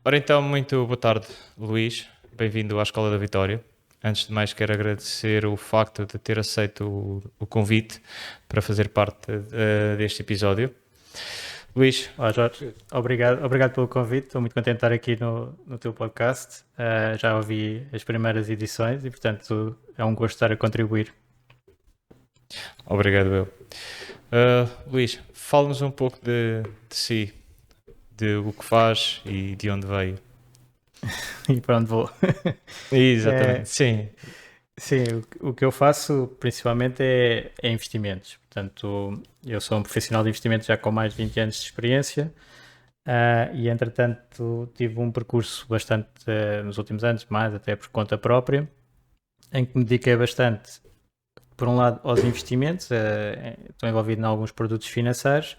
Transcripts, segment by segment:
Ora então, muito boa tarde, Luís. Bem-vindo à Escola da Vitória. Antes de mais, quero agradecer o facto de ter aceito o convite para fazer parte deste episódio. Luís, Olá Jorge, obrigado pelo convite. Estou muito contente de estar aqui no teu podcast. Já ouvi as primeiras edições e, portanto, é um gosto estar a contribuir. obrigado eu. Luís, fala-nos um pouco de si, de o que faz e de onde veio. E para onde vou? Exatamente, sim. Sim, o que eu faço principalmente é investimentos. Portanto, eu sou um profissional de investimentos já com mais de 20 anos de experiência. E entretanto tive um percurso bastante nos últimos anos, mais até por conta própria, em que me dediquei bastante, por um lado, aos investimentos, estou envolvido em alguns produtos financeiros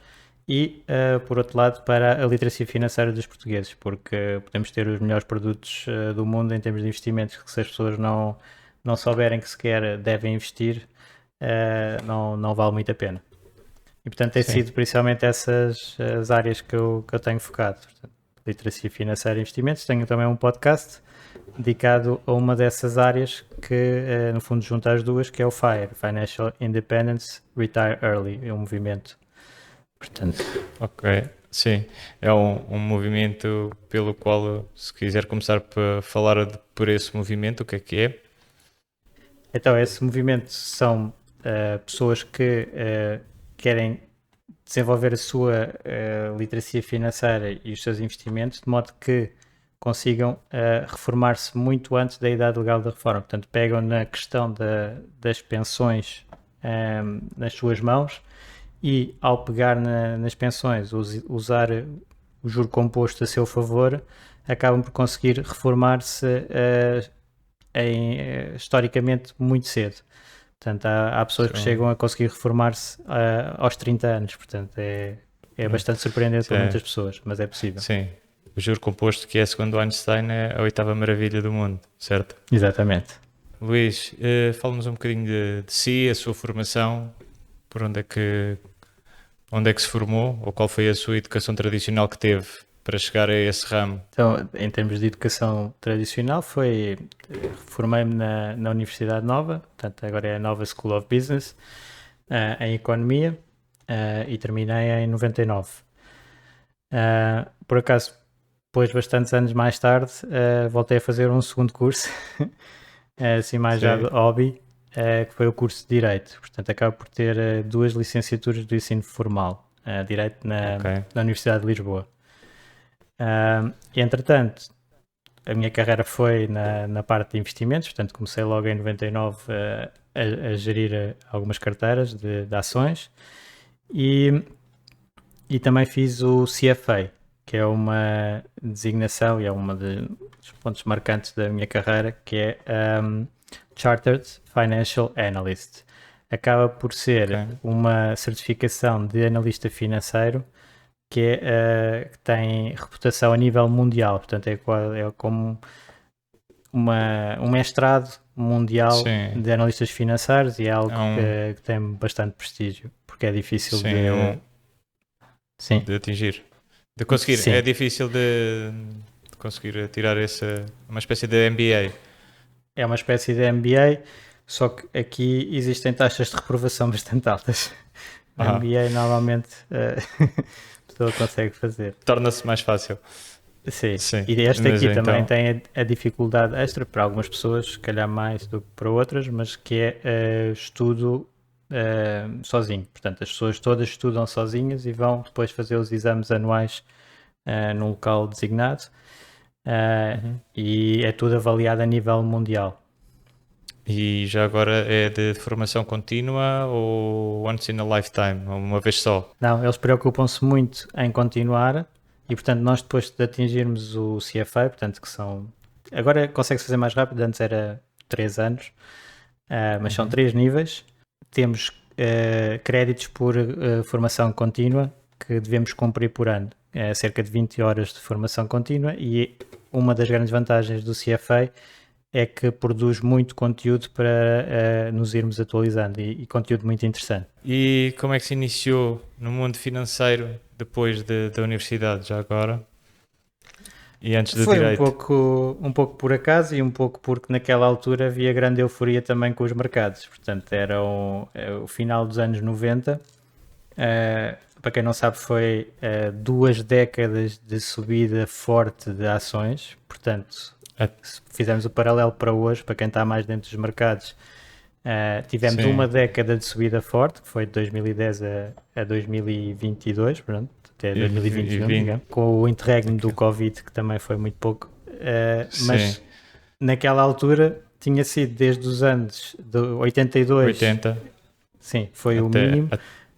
e, por outro lado, para a literacia financeira dos portugueses, porque podemos ter os melhores produtos do mundo em termos de investimentos, que se as pessoas não souberem que sequer devem investir, não vale muito a pena. E, portanto, tem Sim. sido principalmente essas as áreas que eu tenho focado. Portanto, literacia financeira e investimentos. Tenho também um podcast dedicado a uma dessas áreas que, no fundo, junta as duas, que é o FIRE, Financial Independence Retire Early. É um movimento. Portanto, Ok, sim. É um movimento pelo qual, se quiser começar por falar por esse movimento, o que é? então, esse movimento são pessoas que querem desenvolver a sua literacia financeira e os seus investimentos de modo que consigam reformar-se muito antes da idade legal da reforma. Portanto, pegam na questão das pensões nas suas mãos e, ao pegar nas pensões, usar o juro composto a seu favor, acabam por conseguir reformar-se historicamente muito cedo. Portanto, há pessoas que Então, chegam a conseguir reformar-se aos 30 anos. Portanto, é bastante surpreendente para muitas pessoas, mas é possível. sim. O juro composto, que é segundo Einstein, é a oitava maravilha do mundo, certo? Exatamente. Luís, fala-nos um bocadinho de si, a sua formação, por onde é que se formou, ou qual foi a sua educação tradicional que teve para chegar a esse ramo. Então, em termos de educação tradicional, formei-me na Universidade Nova, portanto, agora é a Nova School of Business, em Economia, e terminei em 99. Por acaso, depois, bastantes anos mais tarde, voltei a fazer um segundo curso, assim mais já de Sim, hobby, que foi o curso de Direito. Portanto, acabo por ter duas licenciaturas do ensino formal, Direito ok. na Universidade de Lisboa. E, entretanto, a minha carreira foi na parte de investimentos, portanto comecei logo em 99 a gerir algumas carteiras de ações e também fiz o CFA, que é uma designação e é um dos pontos marcantes da minha carreira, que é Chartered Financial Analyst. Acaba por ser Ok. uma certificação de analista financeiro que tem reputação a nível mundial, portanto é como um mestrado mundial Sim, de analistas financeiros e é é algo um, que tem bastante prestígio, porque é difícil sim, é um sim, de atingir, de conseguir. É sim, difícil de conseguir tirar essa, uma espécie de MBA. é uma espécie de MBA, só que aqui existem taxas de reprovação bastante altas. O Ah, MBA normalmente a pessoa consegue fazer. torna-se mais fácil. Sim, Sim, e este mas aqui também então, tem a dificuldade extra para algumas pessoas, se calhar mais do que para outras, mas que é estudo sozinho. Portanto, as pessoas todas estudam sozinhas e vão depois fazer os exames anuais num local designado uhum. e é tudo avaliado a nível mundial. E já agora é de formação contínua ou once in a lifetime, ou uma vez só? Não, eles preocupam-se muito em continuar e, portanto, nós depois de atingirmos o CFA, portanto, que são. Agora consegue-se fazer mais rápido, antes era 3 anos, mas são Uhum. 3 níveis. Temos créditos por formação contínua que devemos cumprir por ano. É cerca de 20 horas de formação contínua e uma das grandes vantagens do CFA é que produz muito conteúdo para nos irmos atualizando e conteúdo muito interessante. E como é que se iniciou no mundo financeiro depois da universidade, já agora? E antes do Foi direito? um pouco por acaso e um pouco porque naquela altura havia grande euforia também com os mercados. Portanto, o final dos anos 90. Para quem não sabe, foi 2 décadas de subida forte de ações. Portanto, Ah, se fizermos o paralelo para hoje, para quem está mais dentro dos mercados, tivemos sim, uma década de subida forte, que foi de 2010 a 2022, pronto, até e, e 2021, 20. digamos, com o interregno do Ok. Covid, que também foi muito pouco. Sim, Mas naquela altura tinha sido desde os anos de 82, 80 sim, foi o até, mínimo,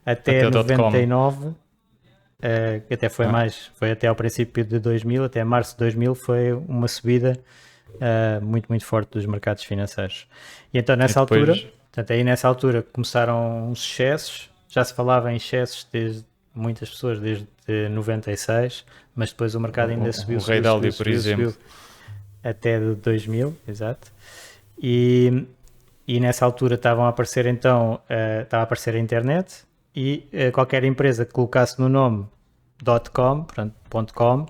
até até o dot-com. 99, que até foi Ah, mais, foi até ao princípio de 2000, até março de 2000, foi uma subida muito, muito forte dos mercados financeiros. E então e nessa altura, depois, portanto aí nessa altura começaram os excessos, já se falava em excessos desde muitas pessoas desde 96, mas depois o mercado ainda o Rei Dálio, por exemplo. subiu até de 2000, exato. E, e nessa altura estavam a aparecer então, estava a aparecer a internet e qualquer empresa que colocasse no nome .com, portanto, .com,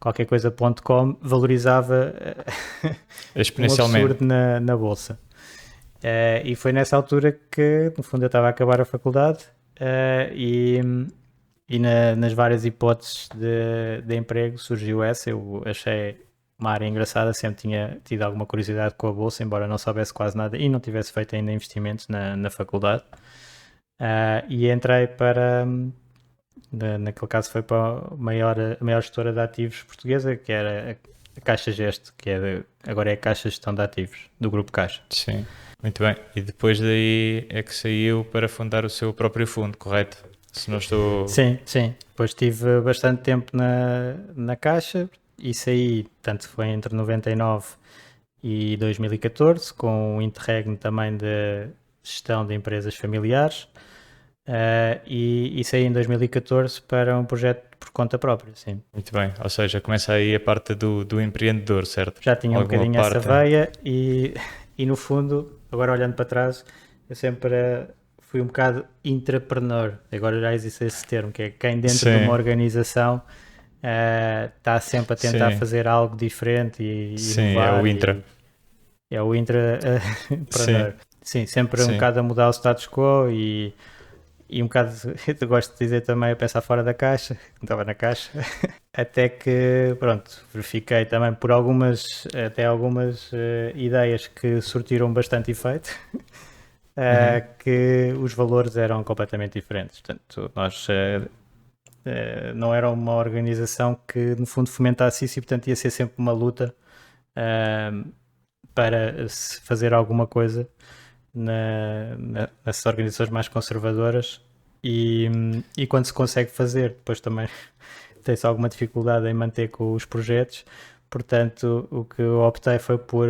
qualquer coisa .com, valorizava um Exponencialmente. absurdo na bolsa. E foi nessa altura que, no fundo, eu estava a acabar a faculdade nas várias hipóteses de emprego surgiu essa. Eu achei uma área engraçada, sempre tinha tido alguma curiosidade com a bolsa, embora não soubesse quase nada e não tivesse feito ainda investimentos na faculdade. E entrei naquele caso foi para a maior gestora de ativos portuguesa, que era a Caixa Gesto, agora é a Caixa Gestão de Ativos, do Grupo Caixa. Sim, muito bem. E depois daí é que saiu para fundar o seu próprio fundo, correto? Se não estou. Sim, sim. Depois tive bastante tempo na Caixa e saí, tanto foi entre 99 e 2014, com o interregno também de gestão de empresas familiares. E saí em 2014 para um projeto por conta própria, sim. Muito bem. Ou seja, começa aí a parte do empreendedor, certo? Já tinha um Alguma bocadinho essa parte. veia e no fundo, agora olhando para trás, eu sempre fui um bocado intrapreneur. Agora já existe esse termo, que é quem dentro de uma Sim, organização está sempre a tentar sim, fazer algo diferente e sim, é o inovar intra. e é o Sim, intrapreneur. Sim, sempre um sim. bocado a mudar o status quo e um bocado, eu gosto de dizer também, a pensar fora da caixa, que estava na caixa, até que, pronto, verifiquei também por até algumas ideias que surtiram bastante efeito, Uhum. que os valores eram completamente diferentes. Portanto, nós não era uma organização que, no fundo, fomentasse isso e, portanto, ia ser sempre uma luta para se fazer alguma coisa nessas organizações mais conservadoras e quando se consegue fazer, depois também tem-se alguma dificuldade em manter com os projetos, portanto o que eu optei foi por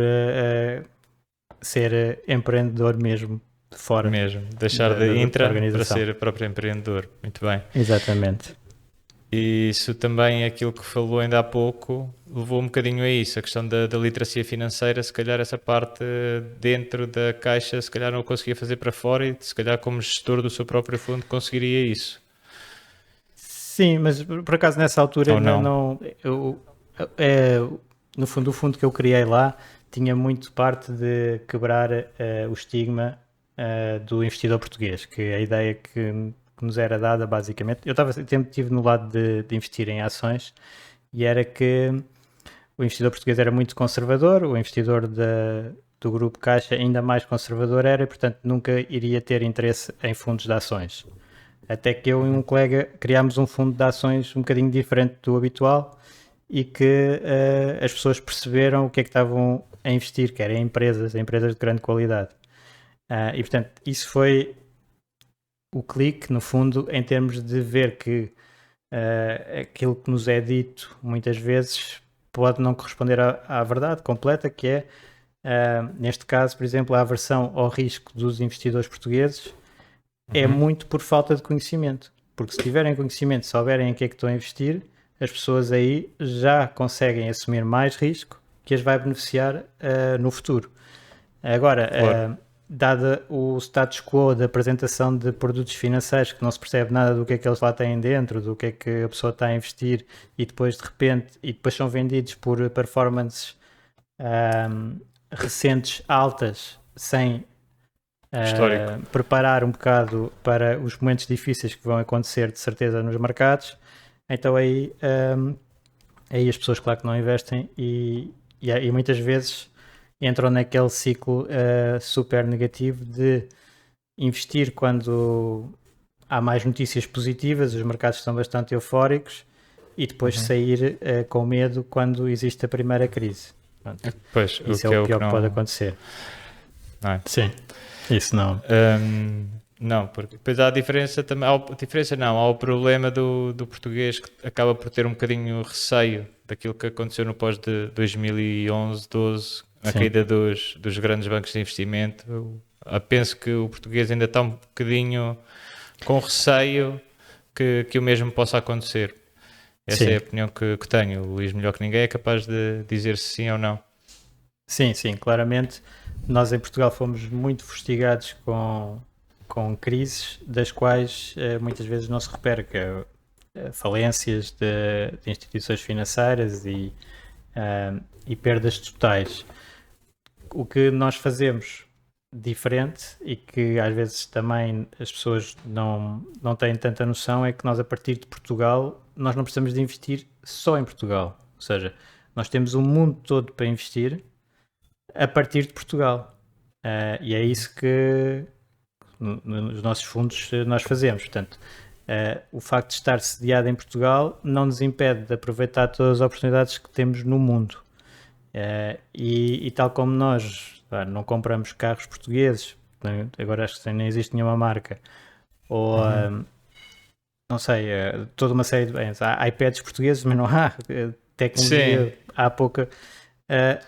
ser empreendedor mesmo de fora Mesmo. Deixar de da intra para organização. ser próprio empreendedor. Muito bem. Exatamente. E isso também, aquilo que falou ainda há pouco, levou um bocadinho a isso, a questão da literacia financeira, se calhar essa parte dentro da caixa, se calhar não o conseguia fazer para fora e se calhar como gestor do seu próprio fundo conseguiria isso, Sim, mas por acaso nessa altura ou ainda não? não. É, no fundo, o fundo que eu criei lá tinha muito parte de quebrar o estigma do investidor português, que a ideia que nos era dada basicamente. Eu sempre estive no lado de investir em ações e era que o investidor português era muito conservador, o investidor do grupo Caixa ainda mais conservador era, e portanto nunca iria ter interesse em fundos de ações. Até que eu e um colega criámos um fundo de ações um bocadinho diferente do habitual e que as pessoas perceberam o que é que estavam a investir, que eram empresas de grande qualidade. E portanto, isso foi o clique, no fundo, em termos de ver que aquilo que nos é dito muitas vezes pode não corresponder à verdade completa, que é, neste caso, por exemplo, a aversão ao risco dos investidores portugueses é Uhum. muito por falta de conhecimento. Porque se tiverem conhecimento, souberem em que é que estão a investir, as pessoas aí já conseguem assumir mais risco que as vai beneficiar no futuro. Agora, Claro. dada o status quo da apresentação de produtos financeiros, que não se percebe nada do que é que eles lá têm dentro, do que é que a pessoa está a investir, e depois de repente, e depois são vendidos por performances recentes altas, sem preparar um bocado para os momentos difíceis que vão acontecer de certeza nos mercados. Então aí as pessoas, claro que não investem, e muitas vezes entram naquele ciclo super negativo de investir quando há mais notícias positivas, os mercados estão bastante eufóricos, e depois sair com medo quando existe a primeira crise. Pronto. Pois, Isso é o pior que pode acontecer. Não é? Sim, isso não. Não, porque depois há a diferença também. Há o problema do português, que acaba por ter um bocadinho receio daquilo que aconteceu no pós de 2011, 12, a caída dos grandes bancos de investimento. Eu penso que o português ainda está um bocadinho com receio que o mesmo possa acontecer. Essa é a opinião que tenho. O Luís, melhor que ninguém, é capaz de dizer se sim ou não. Sim, claramente. Nós em Portugal fomos muito fustigados com crises das quais muitas vezes não se repara, que é falências de instituições financeiras e perdas totais. O que nós fazemos diferente, e que às vezes também as pessoas não têm tanta noção, é que nós, a partir de Portugal, nós não precisamos de investir só em Portugal. Ou seja, nós temos o mundo todo para investir a partir de Portugal. E é isso que nos nossos fundos nós fazemos. Portanto, o facto de estar sediado em Portugal não nos impede de aproveitar todas as oportunidades que temos no mundo. E tal como nós não compramos carros portugueses, agora acho que nem existe nenhuma marca, ou não sei, toda uma série de bens. Há iPads portugueses, mas não há tecnologia, há pouca.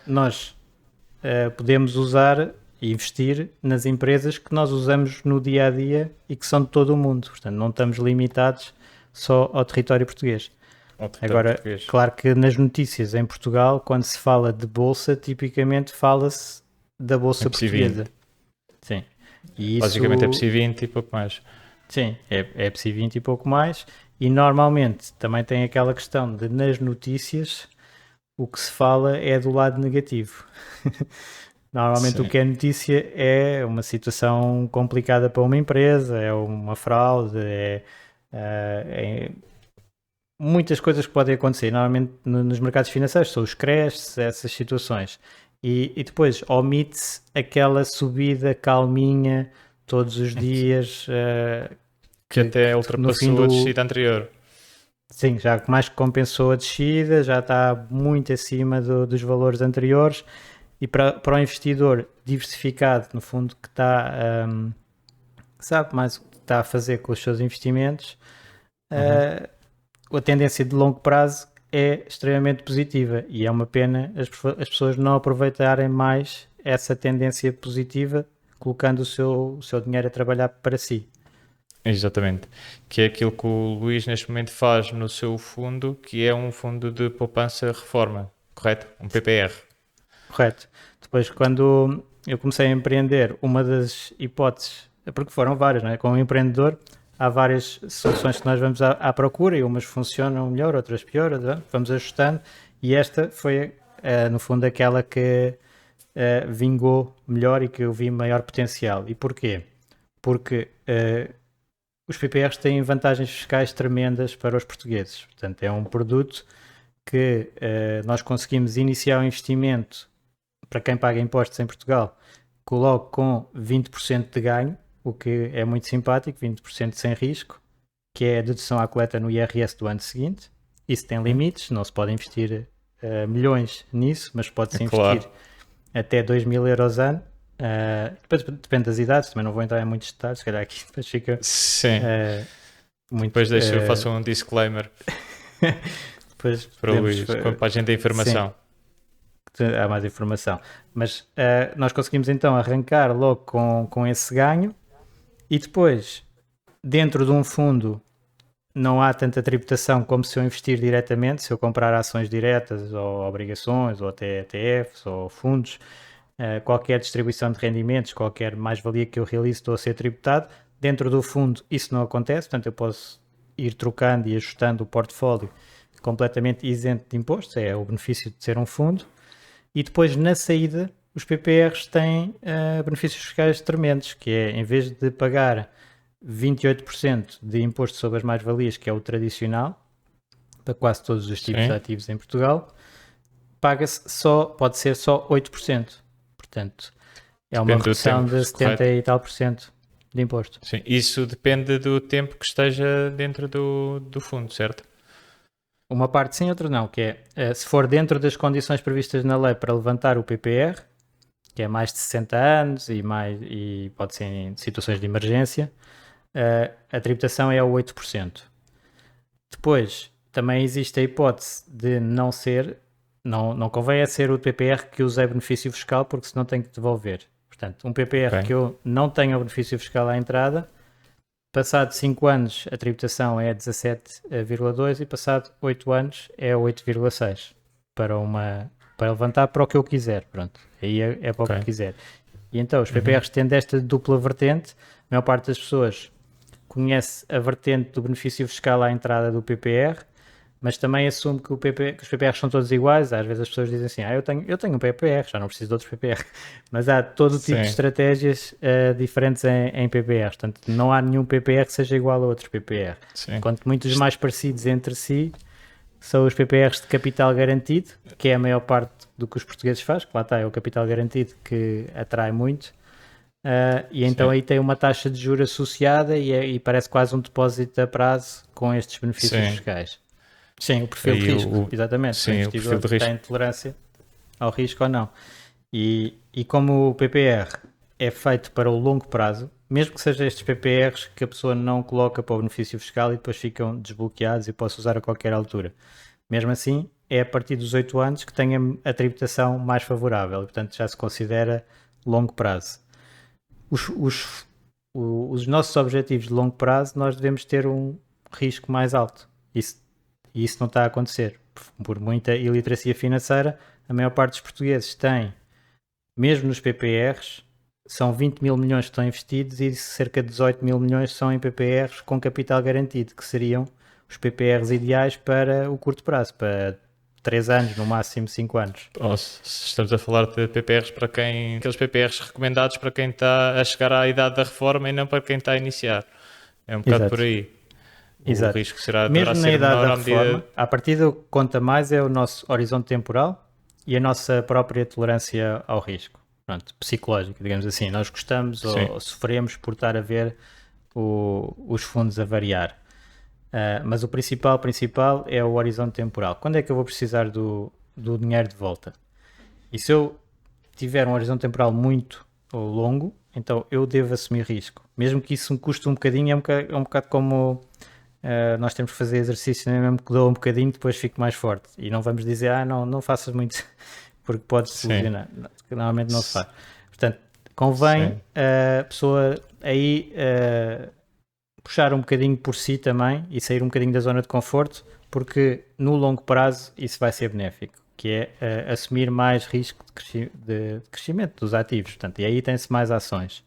Nós podemos usar e investir nas empresas que nós usamos no dia a dia e que são de todo o mundo. Portanto, não estamos limitados só ao território português. Agora, claro que nas notícias em Portugal, quando se fala de bolsa, tipicamente fala-se da bolsa portuguesa. Sim. E isso, basicamente é PSI 20 e pouco mais. Sim, é PSI 20 e pouco mais. E normalmente também tem aquela questão de, nas notícias, o que se fala é do lado negativo. Normalmente o que é notícia é uma situação complicada para uma empresa, é uma fraude, é muitas coisas que podem acontecer. Normalmente nos mercados financeiros são os crashes, essas situações. E depois omite-se aquela subida calminha todos os dias. Que até ultrapassou a descida anterior. Sim, já mais que compensou a descida, já está muito acima dos valores anteriores. E para o investidor diversificado, no fundo, que está, sabe mais o que está a fazer com os seus investimentos, a tendência de longo prazo é extremamente positiva, e é uma pena as pessoas não aproveitarem mais essa tendência positiva, colocando o seu dinheiro a trabalhar para si. Exatamente, que é aquilo que o Luís neste momento faz no seu fundo, que é um fundo de poupança reforma, correto? Um PPR. Correto. Depois, quando eu comecei a empreender, uma das hipóteses, porque foram várias, não é? Como empreendedor, há várias soluções que nós vamos à procura, e umas funcionam melhor, outras pior, vamos ajustando, e esta foi, no fundo, aquela que vingou melhor e que eu vi maior potencial. E porquê? Porque os PPRs têm vantagens fiscais tremendas para os portugueses. Portanto, é um produto que nós conseguimos iniciar o investimento para quem paga impostos em Portugal, logo com 20% de ganho, o que é muito simpático, 20% sem risco, que é a dedução à coleta no IRS do ano seguinte. Isso tem limites, não se pode investir milhões nisso, mas pode-se investir até 2.000 euros ano. Depois depende das idades, também não vou entrar em muitos detalhes, se calhar aqui depois fica... Sim, muito, depois deixa eu faço um disclaimer depois para o Luís, para a gente ter informação. Sim. Há mais informação, mas nós conseguimos então arrancar logo com esse ganho, e depois, dentro de um fundo, não há tanta tributação como se eu investir diretamente, se eu comprar ações diretas ou obrigações ou até ETFs ou fundos. qualquer distribuição de rendimentos, qualquer mais-valia que eu realize, estou a ser tributado. Dentro do fundo isso não acontece, portanto eu posso ir trocando e ajustando o portfólio completamente isento de impostos, é o benefício de ser um fundo. E depois na saída os PPRs têm benefícios fiscais tremendos, que é em vez de pagar 28% de imposto sobre as mais-valias, que é o tradicional para quase todos os tipos de ativos em Portugal, paga-se pode ser só 8%. Portanto, é uma redução de 70 e tal por cento de imposto. Sim, isso depende do tempo que esteja dentro do fundo, certo? Uma parte sim, outra não, que é se for dentro das condições previstas na lei para levantar o PPR, que é mais de 60 anos e pode ser em situações de emergência, a tributação é a 8%. Depois, também existe a hipótese de não ser, não convém ser o PPR que usei benefício fiscal, porque senão tenho que devolver. Portanto, um PPR que eu não tenho o benefício fiscal à entrada, passado 5 anos a tributação é 17,2 e passado 8 anos é 8,6 para levantar para o que eu quiser. Pronto, aí é para o que eu quiser. E então os PPRs têm esta dupla vertente. A maior parte das pessoas conhece a vertente do benefício fiscal à entrada do PPR, mas também assume que os PPRs são todos iguais. Às vezes as pessoas dizem assim, eu tenho um PPR, já não preciso de outros PPR. Mas há todo tipo de estratégias diferentes em PPRs. Portanto, não há nenhum PPR que seja igual a outros PPR. Quanto muitos mais parecidos entre si são os PPRs de capital garantido, que é a maior parte do que os portugueses fazem, que lá está, é o capital garantido que atrai muito. E então aí tem uma taxa de juros associada e parece quase um depósito a prazo com estes benefícios fiscais. Sim, o perfil de risco, exatamente. Sim, o investidor que tem tolerância ao risco ou não. E como o PPR é feito para o longo prazo, mesmo que sejam estes PPRs que a pessoa não coloca para o benefício fiscal e depois ficam desbloqueados e posso usar a qualquer altura. Mesmo assim, é a partir dos 8 anos que tem a tributação mais favorável e, portanto, já se considera longo prazo. Os nossos objetivos de longo prazo, nós devemos ter um risco mais alto. E isso não está a acontecer. Por muita iliteracia financeira, a maior parte dos portugueses tem, mesmo nos PPRs, são 20 mil milhões que estão investidos e cerca de 18 mil milhões são em PPRs com capital garantido, que seriam os PPRs ideais para o curto prazo, para 3 anos, no máximo 5 anos. Estamos a falar de PPRs aqueles PPRs recomendados para quem está a chegar à idade da reforma e não para quem está a iniciar. É um bocado por aí. Exato. O risco mesmo na idade da reforma, medida... a partida o que conta mais é o nosso horizonte temporal e a nossa própria tolerância ao risco. Pronto, psicológico, digamos assim. Nós gostamos ou sofremos por estar a ver os fundos a variar. Mas o principal é o horizonte temporal. Quando é que eu vou precisar do dinheiro de volta? E se eu tiver um horizonte temporal muito longo, então eu devo assumir risco. Mesmo que isso me custe um bocadinho, é um bocado como nós temos que fazer exercício, mesmo que doa um bocadinho, depois fico mais forte. E não vamos dizer, não faças muito, porque podes solucionar. Normalmente não se faz. Portanto, convém a pessoa aí puxar um bocadinho por si também e sair um bocadinho da zona de conforto, porque no longo prazo isso vai ser benéfico, que é assumir mais risco de crescimento dos ativos. Portanto, e aí tem-se mais ações.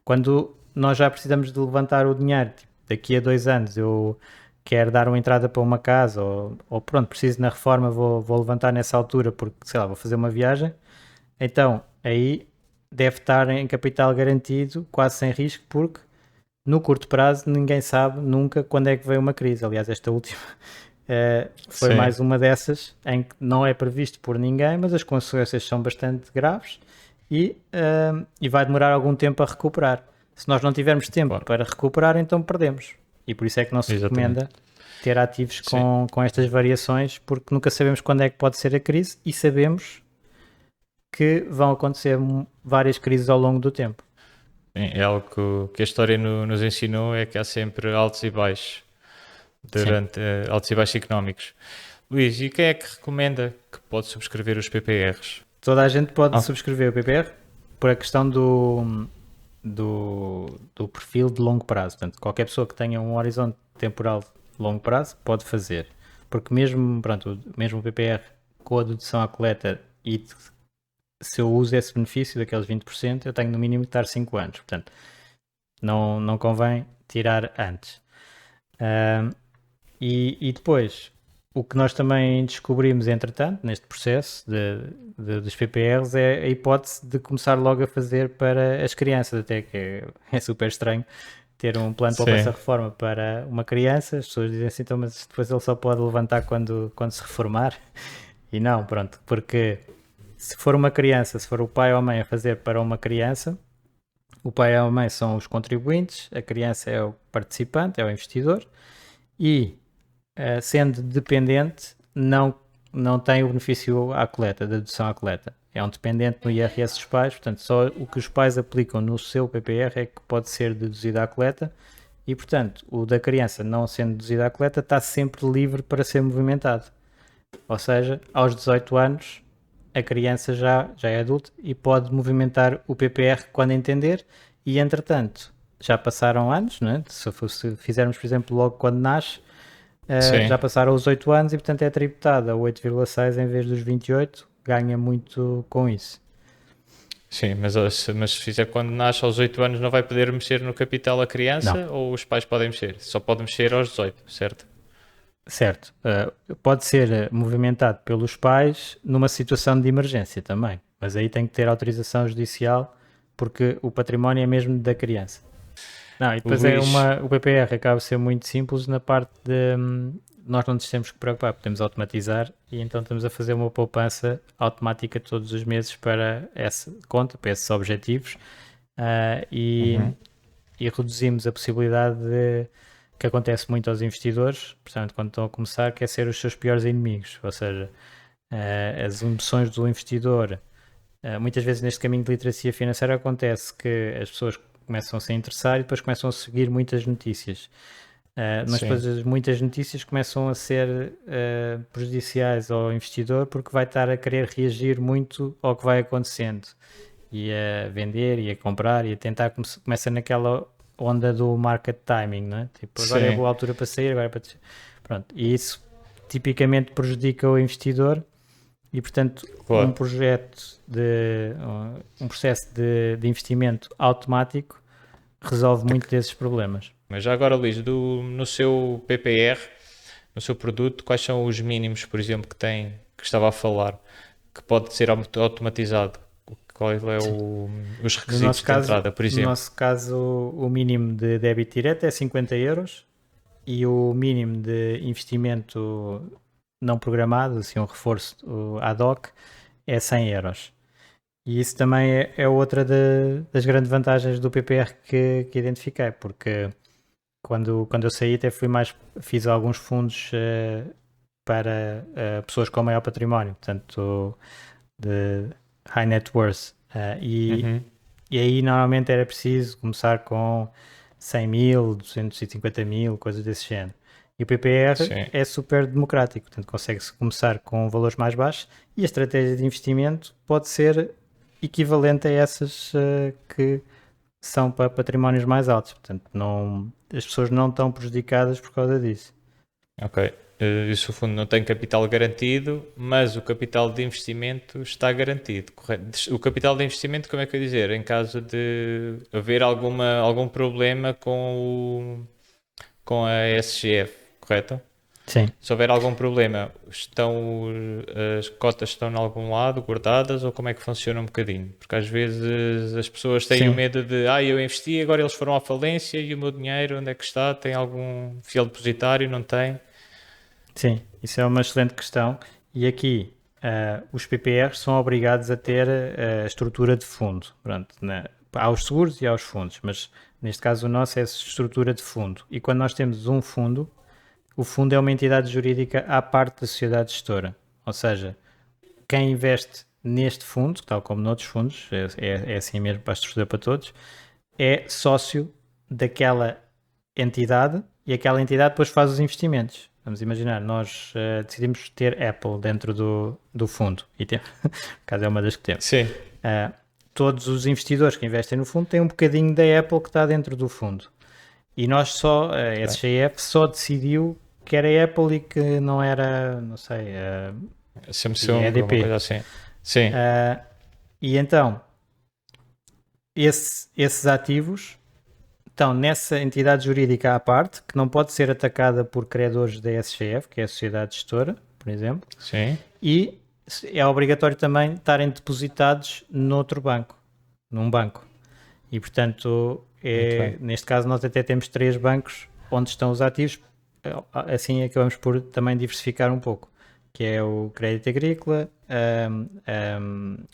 Quando nós já precisamos de levantar o dinheiro, tipo, daqui a 2 anos eu quero dar uma entrada para uma casa ou pronto, preciso na reforma, vou levantar nessa altura porque, sei lá, vou fazer uma viagem, então aí deve estar em capital garantido, quase sem risco, porque no curto prazo ninguém sabe nunca quando é que veio uma crise. Aliás, esta última foi mais uma dessas em que não é previsto por ninguém, mas as consequências são bastante graves e vai demorar algum tempo a recuperar. Se nós não tivermos tempo para recuperar, então perdemos. E por isso é que não se recomenda ter ativos com estas variações, porque nunca sabemos quando é que pode ser a crise e sabemos que vão acontecer várias crises ao longo do tempo. É algo que a história nos ensinou, é que há sempre altos e baixos, altos e baixos económicos. Luís, e quem é que recomenda que pode subscrever os PPRs? Toda a gente pode subscrever o PPR por a questão do perfil de longo prazo. Portanto, qualquer pessoa que tenha um horizonte temporal de longo prazo pode fazer. Porque mesmo o PPR com a dedução à coleta e se eu uso esse benefício daqueles 20%, eu tenho no mínimo de estar 5 anos. Portanto, não convém tirar antes. E depois, o que nós também descobrimos, entretanto, neste processo dos PPRs, é a hipótese de começar logo a fazer para as crianças, até que é super estranho ter um plano de Sim, poupança-reforma para uma criança. As pessoas dizem assim, então, mas depois ele só pode levantar quando se reformar. E não, pronto, porque se for uma criança, se for o pai ou a mãe a fazer para uma criança, o pai ou a mãe são os contribuintes, a criança é o participante, é o investidor, e sendo dependente, não tem o benefício à coleta, da dedução à coleta. É um dependente no IRS dos pais, portanto, só o que os pais aplicam no seu PPR é que pode ser deduzido à coleta e, portanto, o da criança não sendo deduzido à coleta está sempre livre para ser movimentado. Ou seja, aos 18 anos, a criança já é adulta e pode movimentar o PPR quando entender e, entretanto, já passaram anos, não é? Se fizermos, por exemplo, logo quando nasce, sim. já passaram os 8 anos e, portanto, é tributada a 8,6 em vez dos 28, ganha muito com isso. Sim, mas se fizer quando nasce aos 8 anos não vai poder mexer no capital a Não, criança ou os pais podem mexer? Só pode mexer aos 18, certo? certo. Pode ser movimentado pelos pais numa situação de emergência também, mas aí tem que ter autorização judicial porque o património é mesmo da criança. Não, e depois Luís, o PPR acaba de ser muito simples na parte de nós não nos temos que preocupar, podemos automatizar e então estamos a fazer uma poupança automática todos os meses para essa conta, para esses objetivos ah, e, uhum, e reduzimos a possibilidade que acontece muito aos investidores, principalmente quando estão a começar, que é ser os seus piores inimigos, ou seja, as emoções do investidor. Muitas vezes neste caminho de literacia financeira acontece que as pessoas começam a se interessar e depois começam a seguir muitas notícias. Mas sim, depois muitas notícias começam a ser prejudiciais ao investidor porque vai estar a querer reagir muito ao que vai acontecendo e a vender e a comprar e a tentar, começa naquela onda do market timing, não é? Tipo, agora é a sim, boa altura para sair, agora é para... Pronto, e isso tipicamente prejudica o investidor e, portanto, um claro. projeto um processo de investimento automático resolve muito desses problemas. Mas já agora, Luís, no seu PPR, no seu produto, quais são os mínimos, por exemplo, que estava a falar, que pode ser automatizado? Qual é Sim. os requisitos de entrada, por No exemplo? nosso caso, o mínimo de débito direto é 50 euros e o mínimo de investimento não programado, assim um reforço ad hoc, é 100 euros. E isso também é outra das grandes vantagens do PPR que identifiquei, porque quando eu saí até fiz alguns fundos para pessoas com maior património, portanto de high net worth, Uhum, e aí normalmente era preciso começar com 100 mil, 250 mil, coisas desse género. E o PPR sim. é super democrático, portanto consegue-se começar com valores mais baixos e a estratégia de investimento pode ser equivalente a essas que são para patrimónios mais altos. Portanto, as pessoas não estão prejudicadas por causa disso. Ok. Isso o fundo não tem capital garantido, mas o capital de investimento está garantido, correto? O capital de investimento, como é que eu ia dizer? Em caso de haver algum problema com a SGF, correto? Sim. Se houver algum problema, as cotas estão em algum lado guardadas ou como é que funciona um bocadinho? Porque às vezes as pessoas têm o Sim, medo de, eu investi, agora eles foram à falência e o meu dinheiro onde é que está? Tem algum fiel depositário? Não tem? sim, isso é uma excelente questão. E aqui, os PPRs são obrigados a ter a estrutura de fundo. Pronto, né? Há os seguros e há os fundos, mas neste caso o nosso é a estrutura de fundo. E quando nós temos um fundo, o fundo é uma entidade jurídica à parte da sociedade gestora. Ou seja, quem investe neste fundo, tal como noutros fundos, é assim mesmo para a estrutura para todos, é sócio daquela entidade e aquela entidade depois faz os investimentos. Vamos imaginar, nós decidimos ter Apple dentro do fundo e tem, por acaso é uma das que temos. Sim, Todos os investidores que investem no fundo têm um bocadinho da Apple que está dentro do fundo. E nós a ok. SGF só decidiu que era Apple e que não era, não sei, e a Samsung, uma EDP. coisa assim. Sim, E então, esses ativos estão nessa entidade jurídica à parte, que não pode ser atacada por credores da SGF, que é a Sociedade Gestora, por exemplo, Sim. e é obrigatório também estarem depositados noutro banco, num banco. E, portanto, neste caso nós até temos 3 bancos onde estão os ativos, assim acabamos por também diversificar um pouco, que é o Crédito Agrícola,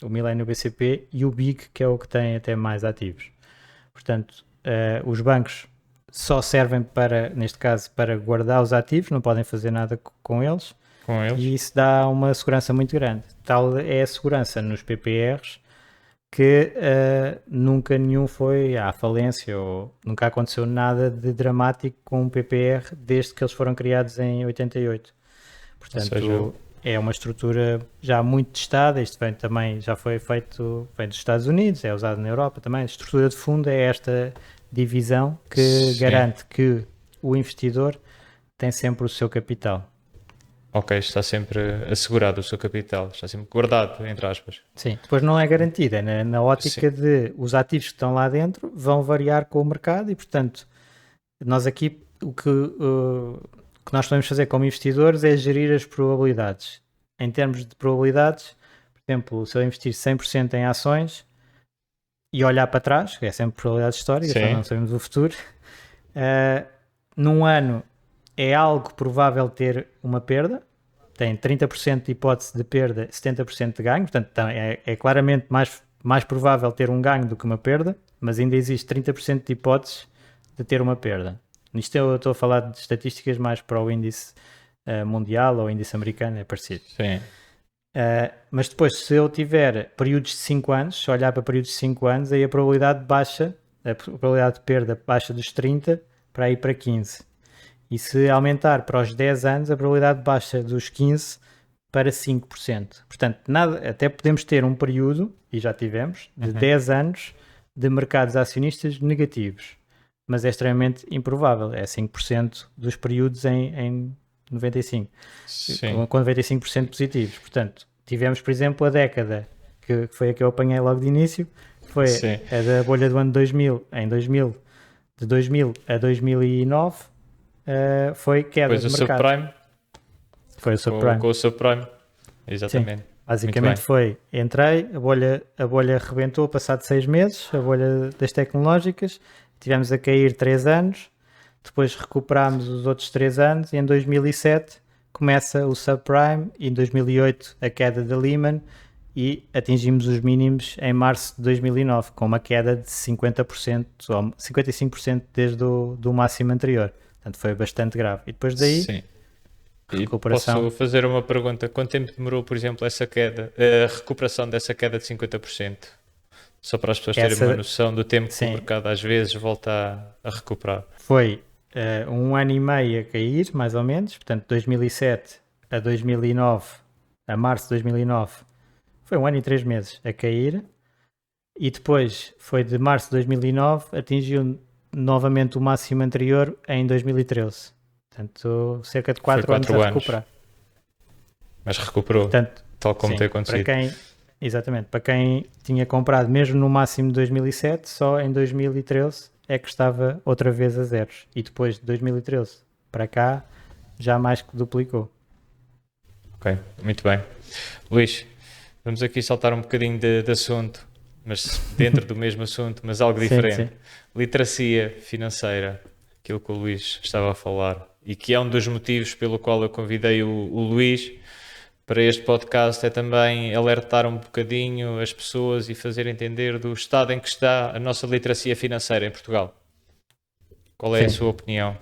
o Milênio BCP e o BIG, que é o que tem até mais ativos. Portanto, os bancos só servem para, neste caso, para guardar os ativos, não podem fazer nada com eles. E isso dá uma segurança muito grande. Tal é a segurança nos PPRs que nunca nenhum foi à falência ou nunca aconteceu nada de dramático com um PPR desde que eles foram criados em 88. Portanto, é uma estrutura já muito testada. Isto também já foi feito, vem dos Estados Unidos, é usado na Europa também. A estrutura de fundo é esta divisão que garante que o investidor tem sempre o seu capital. Ok, está sempre assegurado o seu capital, está sempre guardado, entre aspas. Sim, depois não é garantida, na ótica de os ativos que estão lá dentro vão variar com o mercado e, portanto, nós aqui o que nós podemos fazer como investidores é gerir as probabilidades. Em termos de probabilidades, por exemplo, se eu investir 100% em ações e olhar para trás, que é sempre probabilidades históricas, então não sabemos o futuro, num ano é algo provável ter uma perda, tem 30% de hipótese de perda, 70% de ganho, portanto é claramente mais provável ter um ganho do que uma perda, mas ainda existe 30% de hipóteses de ter uma perda. Nisto eu estou a falar de estatísticas mais para o índice mundial ou índice americano, é parecido. Sim. Mas depois, se eu tiver períodos de 5 anos, se olhar para períodos de 5 anos, aí a probabilidade baixa, a probabilidade de perda baixa dos 30 para ir para 15. E se aumentar para os 10 anos, a probabilidade baixa dos 15 para 5%. Portanto, até podemos ter um período, e já tivemos, de 10 anos de mercados acionistas negativos. Mas é extremamente improvável. É 5% dos períodos em 95. Sim. Com 95% positivos. Portanto, tivemos, por exemplo, a década, que foi a que eu apanhei logo de início, foi a da bolha do ano 2000. De 2000 a 2009, foi queda de mercado. Subprime. Foi o subprime. Com o subprime. Exatamente. Sim. Basicamente entrei, a bolha arrebentou passado 6 meses, a bolha das tecnológicas, tivemos a cair 3 anos, depois recuperámos os outros 3 anos e em 2007 começa o subprime e em 2008 a queda da Lehman e atingimos os mínimos em março de 2009 com uma queda de 50% ou 55% desde o máximo anterior. Portanto, foi bastante grave. E depois daí, recuperação. Posso fazer uma pergunta? Quanto tempo demorou, por exemplo, essa queda, a recuperação dessa queda de 50%? Só para as pessoas terem uma noção do tempo que o mercado às vezes volta a recuperar. Foi 1 ano e meio a cair, mais ou menos. Portanto, 2007 a 2009, a março de 2009, foi 1 ano e 3 meses a cair. E depois foi de março de 2009, atingiu novamente o máximo anterior em 2013. Portanto, cerca de 4 anos a recuperar. Mas recuperou, portanto, tal como tem acontecido. Para quem tinha comprado mesmo no máximo de 2007, só em 2013 é que estava outra vez a zeros. E depois de 2013 para cá, já mais que duplicou. Ok, muito bem. Luís, vamos aqui saltar um bocadinho de assunto, mas dentro do mesmo assunto, mas algo diferente. Sim. Literacia financeira, aquilo que o Luís estava a falar, e que é um dos motivos pelo qual eu convidei o Luís para este podcast, é também alertar um bocadinho as pessoas e fazer entender do estado em que está a nossa literacia financeira em Portugal. Qual é a sua opinião?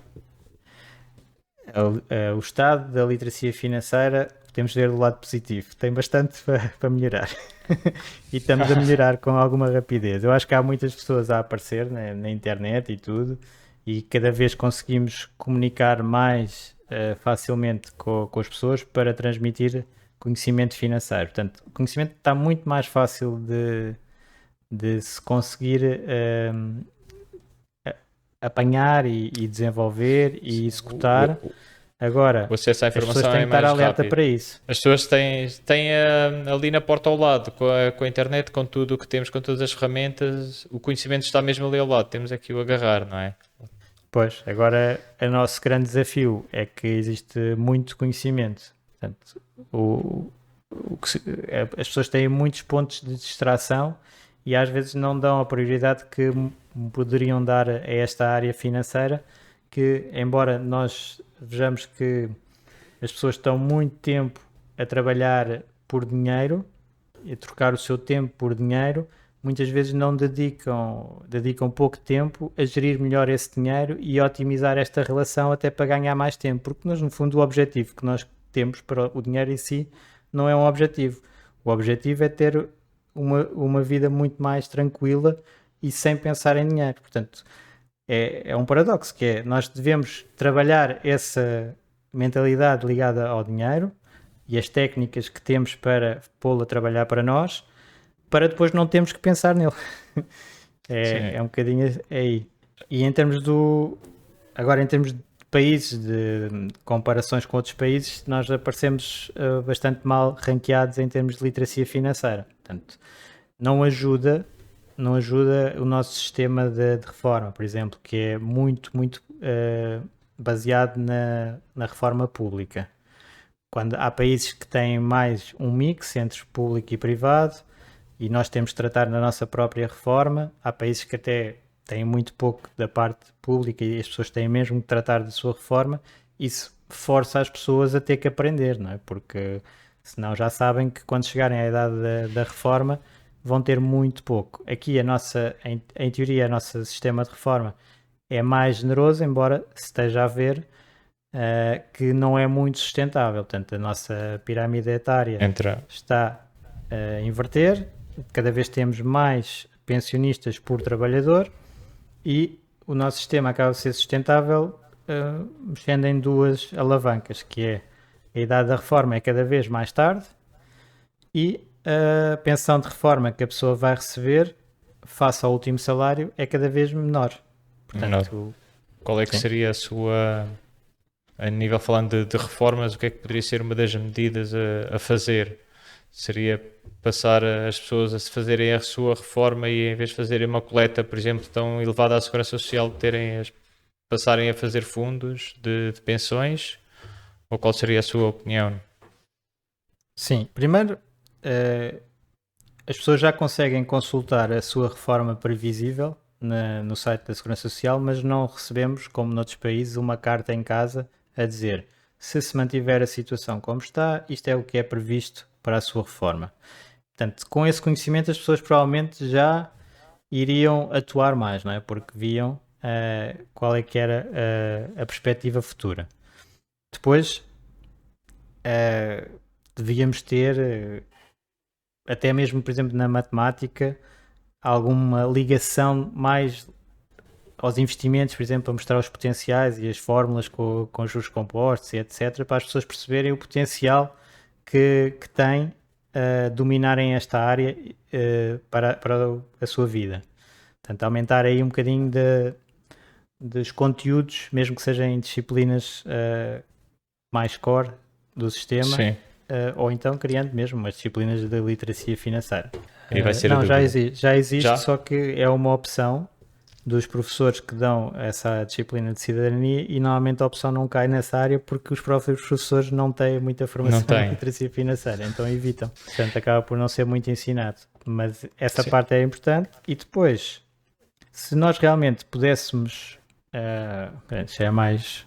O estado da literacia financeira, podemos ver do lado positivo, tem bastante para melhorar. E estamos a melhorar com alguma rapidez. Eu acho que há muitas pessoas a aparecer na internet e tudo, e cada vez conseguimos comunicar mais facilmente com as pessoas para transmitir conhecimento financeiro. Portanto, o conhecimento está muito mais fácil de se conseguir apanhar e desenvolver e executar O Agora, acesso à as pessoas informação têm é que estar mais alerta rápido. para isso. As pessoas têm ali na porta ao lado, com a internet, com tudo o que temos, com todas as ferramentas, o conhecimento está mesmo ali ao lado, temos aqui o agarrar, não é? Pois, agora o nosso grande desafio é que existe muito conhecimento. Portanto, as pessoas têm muitos pontos de distração e às vezes não dão a prioridade que poderiam dar a esta área financeira, que embora nós vejamos que as pessoas estão muito tempo a trabalhar por dinheiro e a trocar o seu tempo por dinheiro, muitas vezes não dedicam pouco tempo a gerir melhor esse dinheiro e a otimizar esta relação até para ganhar mais tempo, porque nós, no fundo, o objetivo que nós temos para o dinheiro em si não é um objetivo. O objetivo é ter uma vida muito mais tranquila e sem pensar em dinheiro. Portanto, é um paradoxo, que é, nós devemos trabalhar essa mentalidade ligada ao dinheiro e as técnicas que temos para pô-lo a trabalhar para nós, para depois não termos que pensar nele. É um bocadinho aí. E em termos agora em termos de países, de comparações com outros países, nós aparecemos bastante mal ranqueados em termos de literacia financeira. Portanto, não ajuda o nosso sistema de reforma, por exemplo, que é muito baseado na reforma pública. Quando há países que têm mais um mix entre público e privado, e nós temos de tratar na nossa própria reforma, há países que até têm muito pouco da parte pública e as pessoas têm mesmo que tratar da sua reforma. Isso força as pessoas a ter que aprender, não é? Porque senão já sabem que quando chegarem à idade da reforma vão ter muito pouco. Aqui em teoria, o nosso sistema de reforma é mais generoso, embora se esteja a ver que não é muito sustentável. Portanto, a nossa pirâmide etária está a inverter, cada vez temos mais pensionistas por trabalhador e o nosso sistema acaba de ser sustentável mexendo em duas alavancas, que é a idade da reforma é cada vez mais tarde e a pensão de reforma que a pessoa vai receber face ao último salário é cada vez menor. Portanto, qual é que seria a sua, a nível falando de reformas, o que é que poderia ser uma das medidas a fazer? Seria passar as pessoas a se fazerem a sua reforma e em vez de fazerem uma coleta, por exemplo, tão elevada à Segurança Social, passarem a fazer fundos de pensões? Ou qual seria a sua opinião? Sim, primeiro as pessoas já conseguem consultar a sua reforma previsível no site da Segurança Social, mas não recebemos, como noutros países, uma carta em casa a dizer: se mantiver a situação como está, isto é o que é previsto para a sua reforma. Portanto, com esse conhecimento as pessoas provavelmente já iriam atuar mais, não é? Porque viam qual é que era a perspectiva futura. Depois, devíamos ter, até mesmo, por exemplo, na matemática, alguma ligação mais aos investimentos, por exemplo, a mostrar os potenciais e as fórmulas com os juros compostos e etc., para as pessoas perceberem o potencial que têm dominarem esta área para a sua vida. Portanto, aumentar aí um bocadinho dos conteúdos, mesmo que sejam em disciplinas mais core do sistema, ou então criando mesmo umas disciplinas de literacia financeira. E vai ser não, já existe, só que é uma opção dos professores que dão essa disciplina de cidadania e normalmente a opção não cai nessa área porque os próprios professores não têm muita formação em literacia financeira, então evitam. Portanto, acaba por não ser muito ensinado. Mas essa parte é importante. E depois, se nós realmente pudéssemos, já é mais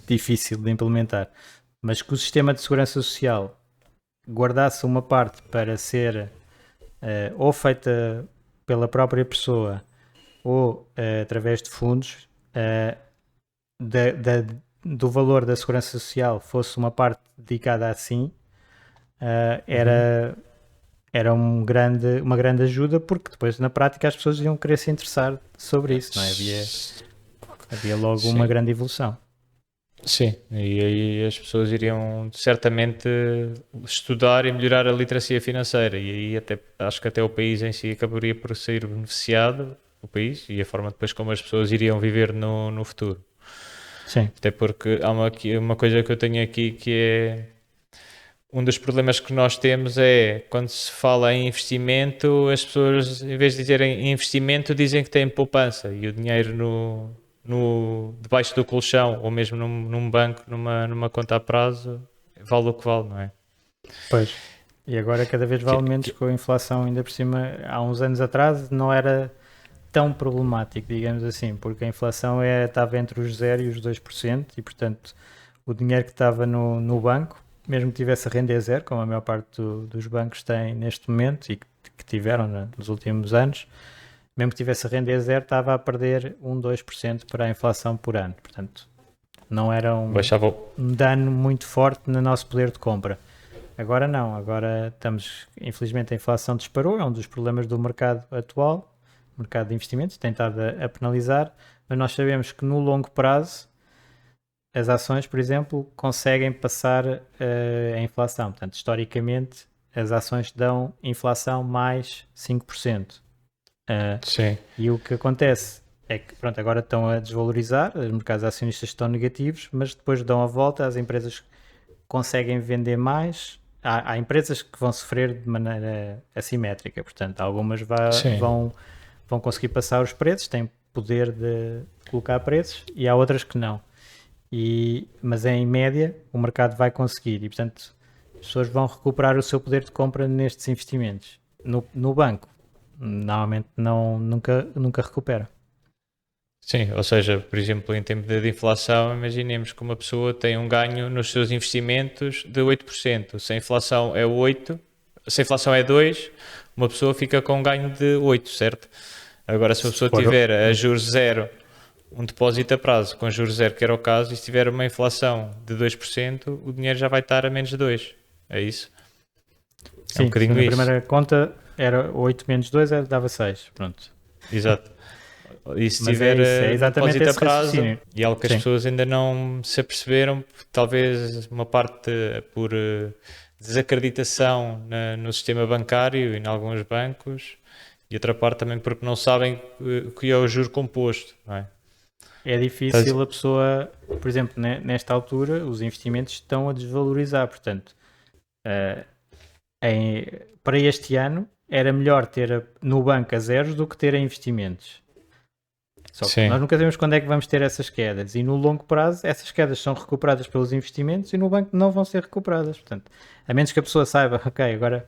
difícil de implementar, mas que o sistema de segurança social guardasse uma parte para ser ou feita pela própria pessoa ou através de fundos, do valor da segurança social fosse uma parte dedicada assim, era uma grande ajuda, porque depois na prática as pessoas iam querer se interessar sobre isso, não é? Havia logo uma grande evolução. Sim, e aí as pessoas iriam certamente estudar e melhorar a literacia financeira, e aí acho que até o país em si acabaria por sair beneficiado, o país, e a forma depois como as pessoas iriam viver no futuro. Sim, Até porque há uma coisa que eu tenho aqui que é um dos problemas que nós temos é quando se fala em investimento, as pessoas, em vez de dizerem investimento, dizem que têm poupança e o dinheiro debaixo do colchão ou mesmo num banco, numa conta a prazo, vale o que vale, não é? pois. E agora cada vez Que- vale menos que- com a inflação, ainda por cima, há uns anos atrás não era tão problemático, digamos assim, porque a inflação estava entre os 0 e os 2% e, portanto, o dinheiro que estava no banco, mesmo que tivesse a renda a zero, como a maior parte dos bancos tem neste momento e que tiveram, né, nos últimos anos, mesmo que tivesse a renda a zero, estava a perder 2% para a inflação por ano. Portanto, não era Baixava. um dano muito forte no nosso poder de compra. Agora não, agora estamos, infelizmente a inflação disparou, é um dos problemas do mercado atual, o mercado de investimentos tem estado a penalizar, mas nós sabemos que no longo prazo as ações, por exemplo, conseguem passar a inflação. Portanto, historicamente, as ações dão inflação mais 5%. Sim, E o que acontece é que, pronto, agora estão a desvalorizar, os mercados acionistas estão negativos, mas depois dão a volta, as empresas conseguem vender mais. Há empresas que vão sofrer de maneira assimétrica, portanto, algumas sim, vão conseguir passar os preços, têm poder de colocar preços, e há outras que não. Mas em média o mercado vai conseguir e, portanto, as pessoas vão recuperar o seu poder de compra nestes investimentos. No banco, normalmente nunca recupera. sim. Ou seja, por exemplo, em tempo de inflação, imaginemos que uma pessoa tem um ganho nos seus investimentos de 8%. Se a inflação é 8, se a inflação é 2, uma pessoa fica com um ganho de 8, certo? Agora, se a Se pessoa for, tiver a juros zero, um depósito a prazo com juros zero, que era o caso, e se tiver uma inflação de 2%, o dinheiro já vai estar a menos de 2. É isso? É um sim, se bocadinho na isso. primeira conta era 8 menos 2 dava 6, pronto. Exato. E se Mas é tiver isso, é um exatamente depósito a esse prazo, raciocínio. e algo que as Sim, pessoas ainda não se aperceberam, talvez uma parte por desacreditação no sistema bancário e em alguns bancos, e outra parte também porque não sabem o que é o juro composto, não é? é Estás- difícil a pessoa, por exemplo, nesta altura, os investimentos estão a desvalorizar, portanto, eh, para este ano era melhor ter no banco a zeros do que ter em investimentos. Só que Sim, nós nunca sabemos quando é que vamos ter essas quedas e no longo prazo essas quedas são recuperadas pelos investimentos e no banco não vão ser recuperadas. Portanto, a menos que a pessoa saiba, ok, agora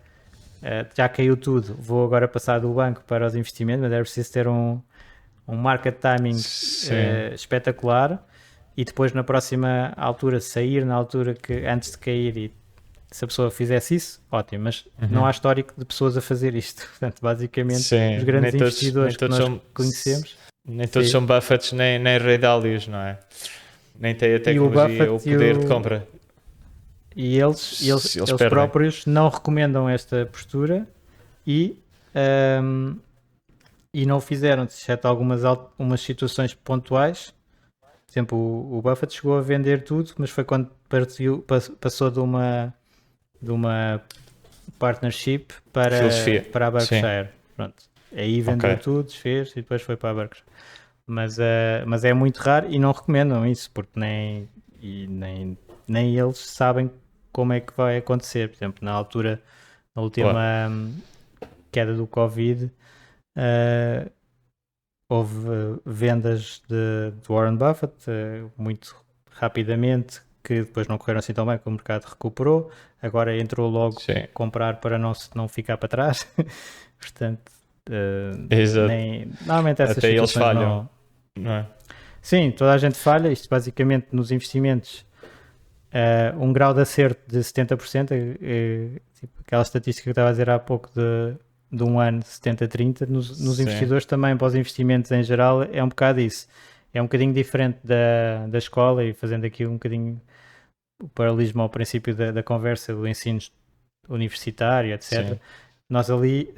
já caiu tudo, vou agora passar do banco para os investimentos, mas é preciso ter um market timing sim. espetacular e depois na próxima altura sair na altura que antes de cair e se a pessoa fizesse isso, ótimo, mas não há Uhum. histórico de pessoas a fazer isto. Portanto, basicamente, os Sim, grandes investidores que nós conhecemos, nem todos sim. são Buffets nem Ray Dálios, não é? Nem têm a E o tecnologia, o Buffett poder de compra. e eles, eles, Se eles eles perdem. próprios não recomendam esta postura e, ahm, e não o fizeram, exceto algumas situações pontuais. Por exemplo, o Buffett chegou a vender tudo, mas foi quando passou de uma partnership Filosofia. para a Sim, Berkshire. Pronto. Aí ok. vendeu tudo, desfez e depois foi para a Berkshire. Mas é muito raro e não recomendam isso, porque nem eles sabem como é que vai acontecer. Por exemplo, na altura, na Claro. última queda do Covid, uh, houve vendas de Warren Buffett muito rapidamente, que depois não correram assim tão bem, que o mercado recuperou. Agora entrou logo Sim, comprar para não ficar para trás. Portanto, exato. normalmente essas Até eles situações falham, não. não é? Sim, toda a gente falha. Isto basicamente nos investimentos, um grau de acerto de 70%, tipo aquela estatística que eu estava a dizer há pouco de um ano 70-30, nos Sim, investidores também, para os investimentos em geral, é um bocado isso. É um bocadinho diferente da escola e fazendo aqui um bocadinho o paralelismo ao princípio da conversa do ensino universitário, etc. sim. Nós ali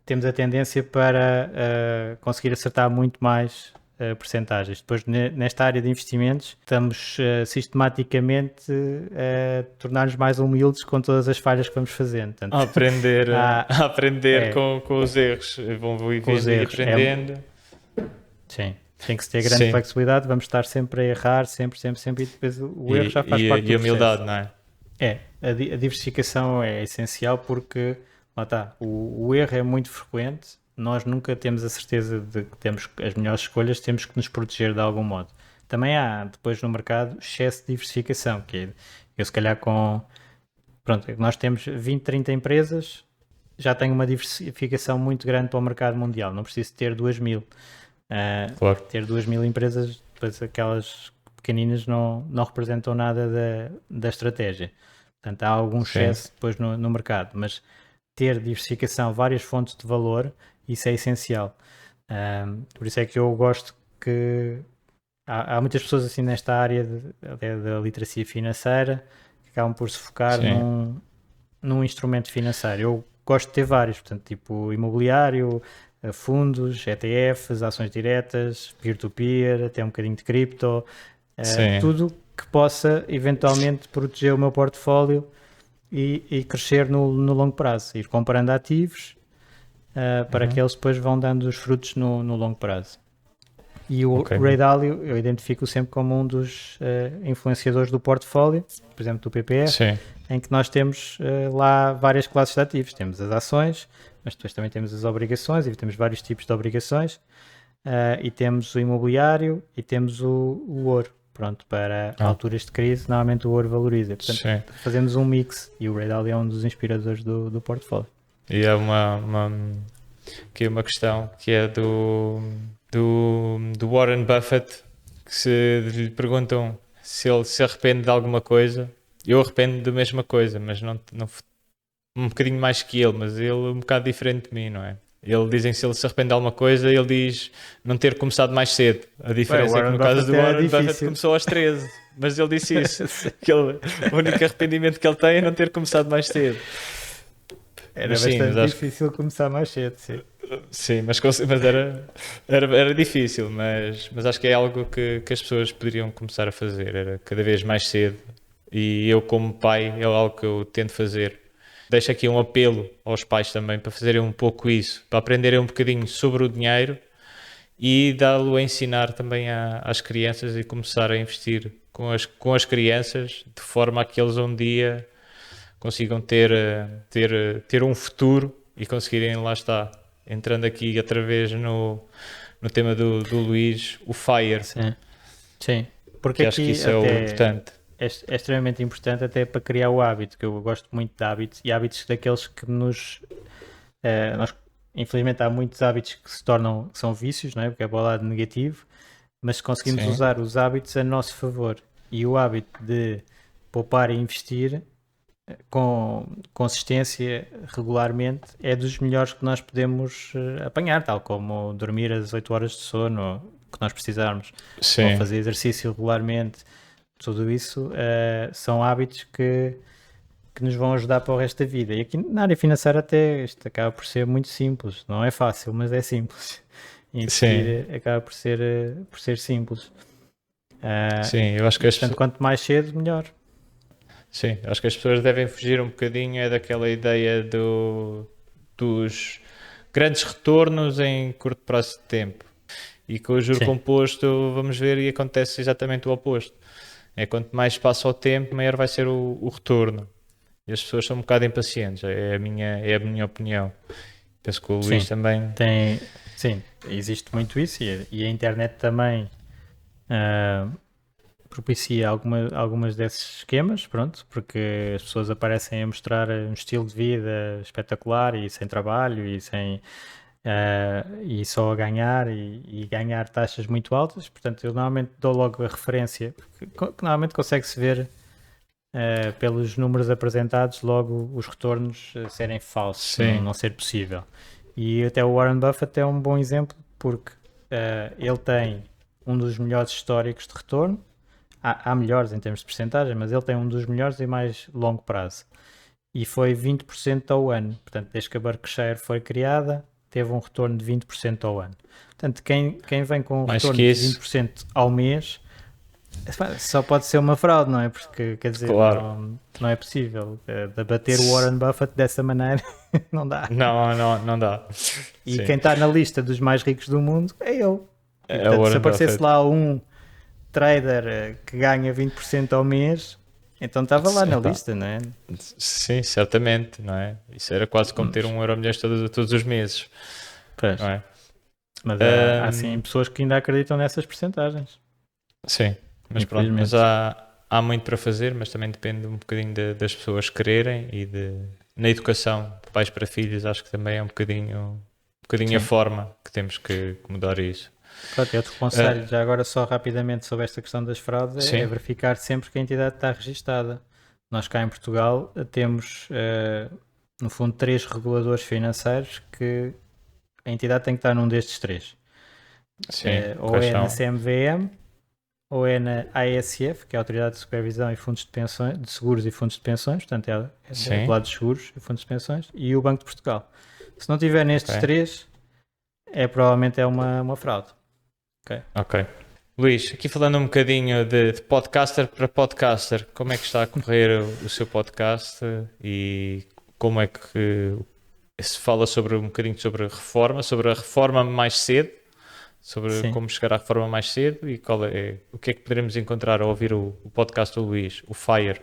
temos a tendência para conseguir acertar muito mais percentagens. Depois, nesta área de investimentos, estamos sistematicamente a tornar-nos mais humildes com todas as falhas que vamos fazendo. Portanto, A aprender, há, a aprender é, com os erros. Vão com os vivendo e erros. aprendendo. Sim. Tem que se ter grande Sim. flexibilidade, vamos estar sempre a errar, sempre, e depois o erro já faz parte do E a processo. humildade, não é? A diversificação é essencial porque, lá está, o erro é muito frequente, nós nunca temos a certeza de que temos as melhores escolhas, temos que nos proteger de algum modo. Também há, depois no mercado, excesso de diversificação, que é, eu se calhar pronto, nós temos 20, 30 empresas, já tenho uma diversificação muito grande para o mercado mundial, não preciso ter 2.000. Claro. Ter 2.000 empresas, depois aquelas pequeninas não representam nada da estratégia. Portanto, há algum excesso depois no mercado, mas ter diversificação, várias fontes de valor, isso é essencial. Por isso é que eu gosto que há muitas pessoas assim nesta área da literacia financeira que acabam por se focar num instrumento financeiro. Eu gosto de ter vários, portanto, tipo imobiliário, fundos, ETFs, ações diretas, peer-to-peer, até um bocadinho de cripto, tudo que possa eventualmente proteger o meu portfólio e crescer no longo prazo, ir comparando ativos para que eles depois vão dando os frutos no longo prazo. E o Ray Dalio eu identifico sempre como um dos influenciadores do portfólio, por exemplo do PPR, em que nós temos lá várias classes de ativos. Temos as ações, mas depois também temos as obrigações, e temos vários tipos de obrigações, e temos o imobiliário e temos o ouro. Pronto, para alturas de crise, normalmente o ouro valoriza. Portanto, fazemos um mix e o Ray Dalio é um dos inspiradores do portfólio. E é uma questão que é do Warren Buffett, que se lhe perguntam se ele se arrepende de alguma coisa. Eu arrependo da mesma coisa, mas não um bocadinho mais que ele, mas ele é um bocado diferente de mim, não é? Ele dizem se ele se arrepende de alguma coisa, ele diz não ter começado mais cedo. A diferença é que no caso do Warren Buffett começou aos 13, mas ele disse isso, que o único arrependimento que ele tem é não ter começado mais cedo. Era bastante difícil começar mais cedo, sim. Sim, mas era difícil, mas acho que é algo que as pessoas poderiam começar a fazer, era cada vez mais cedo. E eu, como pai, é algo que eu tento fazer. Deixo aqui um apelo aos pais também para fazerem um pouco isso, para aprenderem um bocadinho sobre o dinheiro e dá-lo a ensinar também às crianças e começar a investir com as crianças de forma a que eles um dia consigam ter um futuro e conseguirem, lá está, entrando aqui outra vez no tema do Luís, o FIRE. Sim. Porque acho que isso é o importante. É extremamente importante até para criar o hábito, que eu gosto muito de hábitos, e hábitos daqueles que nós, infelizmente há muitos hábitos que são vícios, não é? Porque é para o lado negativo, mas se conseguimos usar os hábitos a nosso favor, e o hábito de poupar e investir com consistência regularmente é dos melhores que nós podemos apanhar, tal como dormir as 8 horas de sono que nós precisarmos, ou fazer exercício regularmente. Tudo isso são hábitos que nos vão ajudar para o resto da vida. E aqui na área financeira até isto acaba por ser muito simples. Não é fácil, mas é simples. Investir acaba por ser simples. Sim, eu acho que portanto, quanto mais cedo, melhor. Sim, acho que as pessoas devem fugir um bocadinho daquela ideia dos grandes retornos em curto prazo de tempo. E com o juro composto, vamos ver, e acontece exatamente o oposto. É quanto mais passa o tempo, maior vai ser o retorno. E as pessoas são um bocado impacientes, é a minha opinião. Penso que o Luís também... Sim, existe muito isso e a internet também propicia algumas desses esquemas, pronto, porque as pessoas aparecem a mostrar um estilo de vida espetacular e sem trabalho e só a ganhar e ganhar taxas muito altas. Portanto, eu normalmente dou logo a referência, que normalmente consegue-se ver pelos números apresentados, logo os retornos serem falsos, não ser possível. E até o Warren Buffett é um bom exemplo, porque ele tem um dos melhores históricos de retorno. Há melhores em termos de percentagem, mas ele tem um dos melhores e mais longo prazo. E foi 20% ao ano. Portanto, desde que a Berkshire foi criada, teve um retorno de 20% ao ano. Portanto, quem vem com um retorno de 20% ao mês, só pode ser uma fraude, não é? Porque, quer dizer, não é possível. Bater o Warren Buffett dessa maneira, não dá. Não dá. E quem está na lista dos mais ricos do mundo é ele. E É o portanto, se Warren aparecesse Buffett. lá um trader que ganha 20% ao mês, então estava lá na Epá, lista, não é? sim, certamente, não é? Isso era quase como ter Mas, 1 euro milhões todos os meses, não pois, é? mas há sim Ahm, pessoas que ainda acreditam nessas percentagens, sim, mas pronto, mas infelizmente. há muito para fazer, mas também depende um bocadinho das pessoas quererem na educação de pais para filhos, acho que também é um bocadinho a Sim. forma que temos que mudar isso. Pronto, outro conselho, Ah, já agora só rapidamente sobre esta questão das fraudes, é sim, verificar sempre que a entidade está registada. Nós cá em Portugal temos, no fundo, três reguladores financeiros que a entidade tem que estar num destes três. sim, Ou quais é na são? CMVM, ou é na ASF, que é a Autoridade de Supervisão e Fundos de Pensões, de Seguros e Fundos de Pensões, portanto é do Sim, lado dos seguros e fundos de pensões, e o Banco de Portugal. Se não tiver nestes ok, três, provavelmente é uma fraude. Ok? ok. Luís, aqui falando um bocadinho de podcaster para podcaster, como é que está a correr o seu podcast e como é que se fala sobre um bocadinho sobre a reforma mais cedo, sobre Sim. como chegar à reforma mais cedo e o que é que poderemos encontrar ao ouvir o podcast do Luís, o Fire.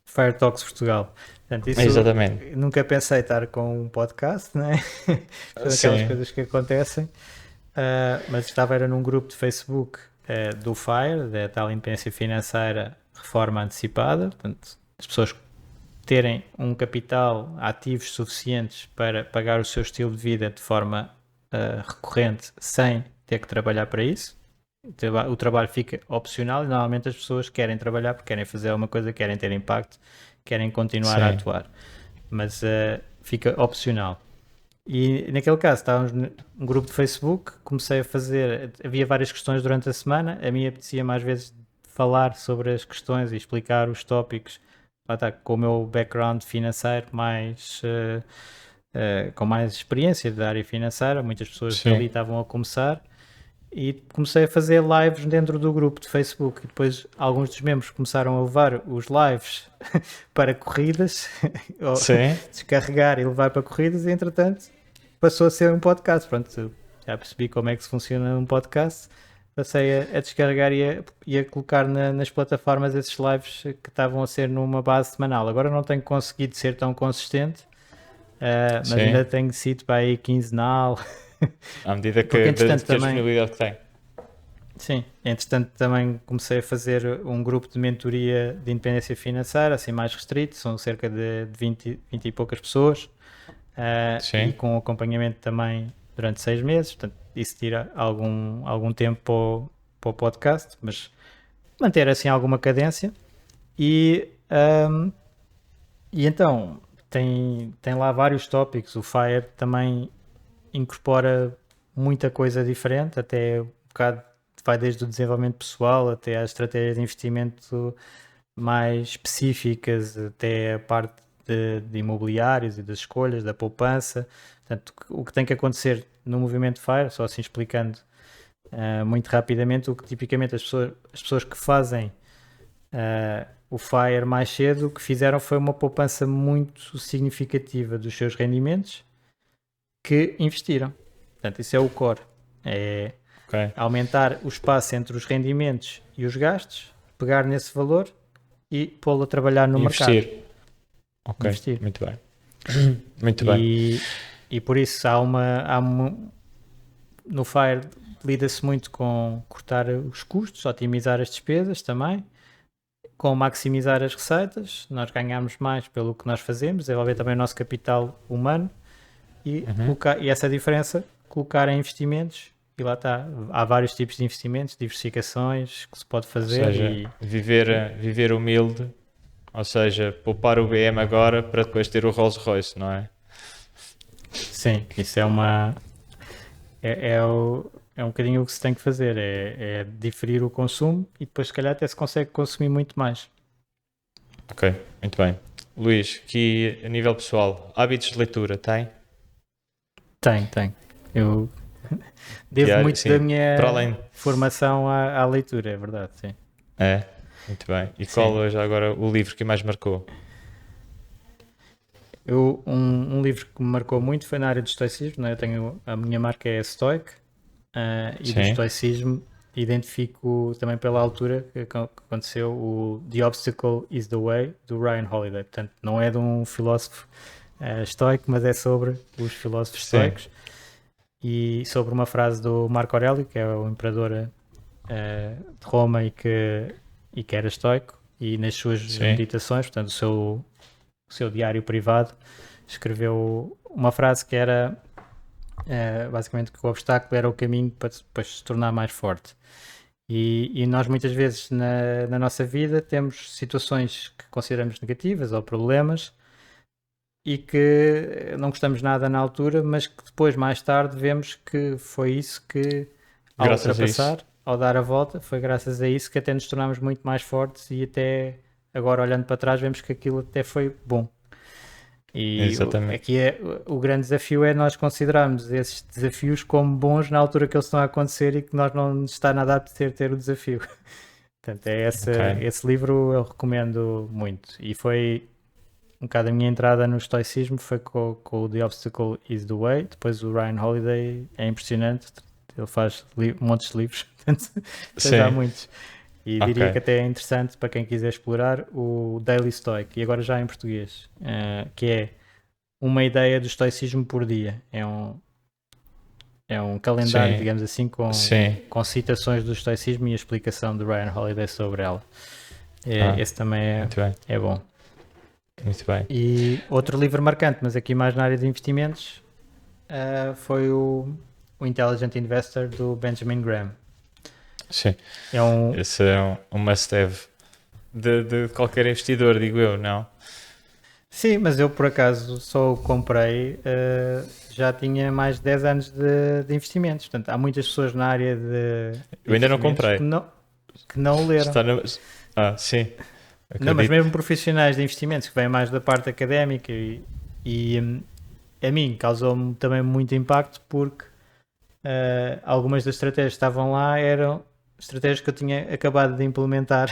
Fire Talks Portugal. Portanto, isso Exatamente. nunca pensei estar com um podcast, né? São aquelas Sim, coisas que acontecem. Mas estava era num grupo de Facebook do FIRE, da tal independência financeira reforma antecipada. Portanto, as pessoas terem um capital ativos suficientes para pagar o seu estilo de vida de forma recorrente sem ter que trabalhar para isso. O trabalho fica opcional e normalmente as pessoas querem trabalhar porque querem fazer alguma coisa, querem ter impacto, querem continuar a sim, atuar, mas fica opcional. E naquele caso estávamos num grupo de Facebook, comecei a fazer, havia várias questões durante a semana, a mim apetecia mais vezes falar sobre as questões e explicar os tópicos, lá está, com o meu background financeiro com mais experiência da área financeira, muitas pessoas sim, dali estavam a começar e comecei a fazer lives dentro do grupo de Facebook. E depois alguns dos membros começaram a levar os lives para corridas, ou sim, descarregar e levar para corridas, e entretanto passou a ser um podcast. Pronto, já percebi como é que se funciona um podcast. Passei a descarregar e a colocar nas plataformas esses lives que estavam a ser numa base semanal. Agora não tenho conseguido ser tão consistente, mas sim. ainda tenho sido para aí quinzenal, À medida porque de entretanto que a também. disponibilidade que tem. Sim, entretanto também comecei a fazer um grupo de mentoria de independência financeira, assim mais restrito, são cerca de 20 e poucas pessoas, e Sim, com acompanhamento também durante 6 meses, portanto isso tira algum tempo para o podcast, mas manter assim alguma cadência e, ahm, e então tem lá vários tópicos, o FIRE também incorpora muita coisa diferente, até um bocado vai desde o desenvolvimento pessoal até às estratégias de investimento mais específicas, até a parte de imobiliários e das escolhas, da poupança. Portanto, o que tem que acontecer no movimento FIRE, só assim explicando muito rapidamente, o que tipicamente as pessoas que fazem o FIRE mais cedo, o que fizeram foi uma poupança muito significativa dos seus rendimentos que investiram. Portanto, isso é o core. É ok. aumentar o espaço entre os rendimentos e os gastos, pegar nesse valor e pô-lo a trabalhar no mercado. Investir. Ok, Investir. muito bem. Muito bem. E, e por isso no FIRE lida-se muito com cortar os custos, otimizar as despesas também, com maximizar as receitas, nós ganhamos mais pelo que nós fazemos, desenvolver também o nosso capital humano Uhum. e essa diferença colocar em investimentos. E lá está, há vários tipos de investimentos, diversificações que se pode Ou fazer seja, viver humilde, ou seja, poupar o BM agora para depois ter o Rolls Royce, não é? sim, isso é um bocadinho o que se tem que fazer, é diferir o consumo e depois se calhar até se consegue consumir muito mais. Ok, muito bem. Luís, aqui a nível pessoal, hábitos de leitura, tem? Tem. Eu devo Diário, muito da sim, para minha além. formação à leitura, é verdade, sim. É, muito bem. E Sim. qual é já agora o livro que mais marcou? Um livro que me marcou muito foi na área do estoicismo, né? A minha marca é Stoic, e do estoicismo identifico também pela altura que aconteceu o The Obstacle is the Way, do Ryan Holiday. Portanto, não é de um filósofo estoico, mas é sobre os filósofos estoicos e sobre uma frase do Marco Aurélio, que é o imperador de Roma e que era estoico, e nas suas meditações, portanto, o seu diário privado, escreveu uma frase que era basicamente que o obstáculo era o caminho para depois se tornar mais forte. E nós muitas vezes na nossa vida temos situações que consideramos negativas ou problemas e que não gostamos nada na altura, mas que depois, mais tarde, vemos que foi isso que, ao ultrapassar, ao dar a volta, foi graças a isso que até nos tornámos muito mais fortes e até agora, olhando para trás, vemos que aquilo até foi bom. E aqui o grande desafio é nós considerarmos esses desafios como bons na altura que eles estão a acontecer e que nós não nos está nada a apetecer ter o desafio. Portanto, esse livro eu recomendo muito. E foi um bocado a minha entrada no estoicismo, foi com o The Obstacle is the Way. Depois o Ryan Holiday é impressionante, ele faz montes de livros, portanto, há muitos. E diria que até é interessante para quem quiser explorar o Daily Stoic, e agora já em português, que é uma ideia do estoicismo por dia. É um calendário, digamos assim, com citações do estoicismo e a explicação do Ryan Holiday sobre ela. Esse também é bom. Muito bem. E outro livro marcante, mas aqui mais na área de investimentos, foi o Intelligent Investor, do Benjamin Graham. Sim, esse é um must-have de qualquer investidor, digo eu, não? Sim, mas eu por acaso só o comprei, já tinha mais de 10 anos de investimentos. Portanto, há muitas pessoas na área de eu ainda não comprei. Que não o leram. Sim. Acredito. Não, mas mesmo profissionais de investimentos que vêm mais da parte académica e a mim causou-me também muito impacto porque algumas das estratégias que estavam lá eram estratégias que eu tinha acabado de implementar.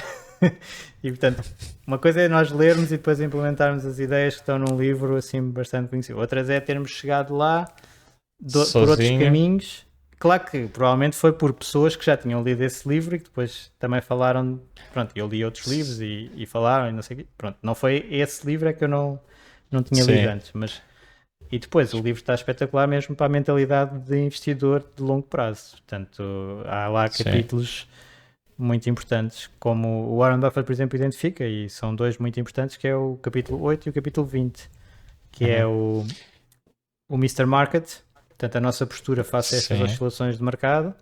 E portanto, uma coisa é nós lermos e depois implementarmos as ideias que estão num livro assim bastante conhecido. Outras é termos chegado lá por outros caminhos. Claro que provavelmente foi por pessoas que já tinham lido esse livro e que depois também falaram. Pronto, eu li outros livros e falaram e não sei o quê. Pronto, não foi esse livro que eu não tinha lido antes, mas e depois o livro está espetacular mesmo para a mentalidade de investidor de longo prazo. Portanto, há lá capítulos muito importantes, como o Warren Buffett, por exemplo, identifica, e são dois muito importantes, que é o capítulo 8 e o capítulo 20, que é o Mr. Market, portanto a nossa postura face a estas oscilações de mercado,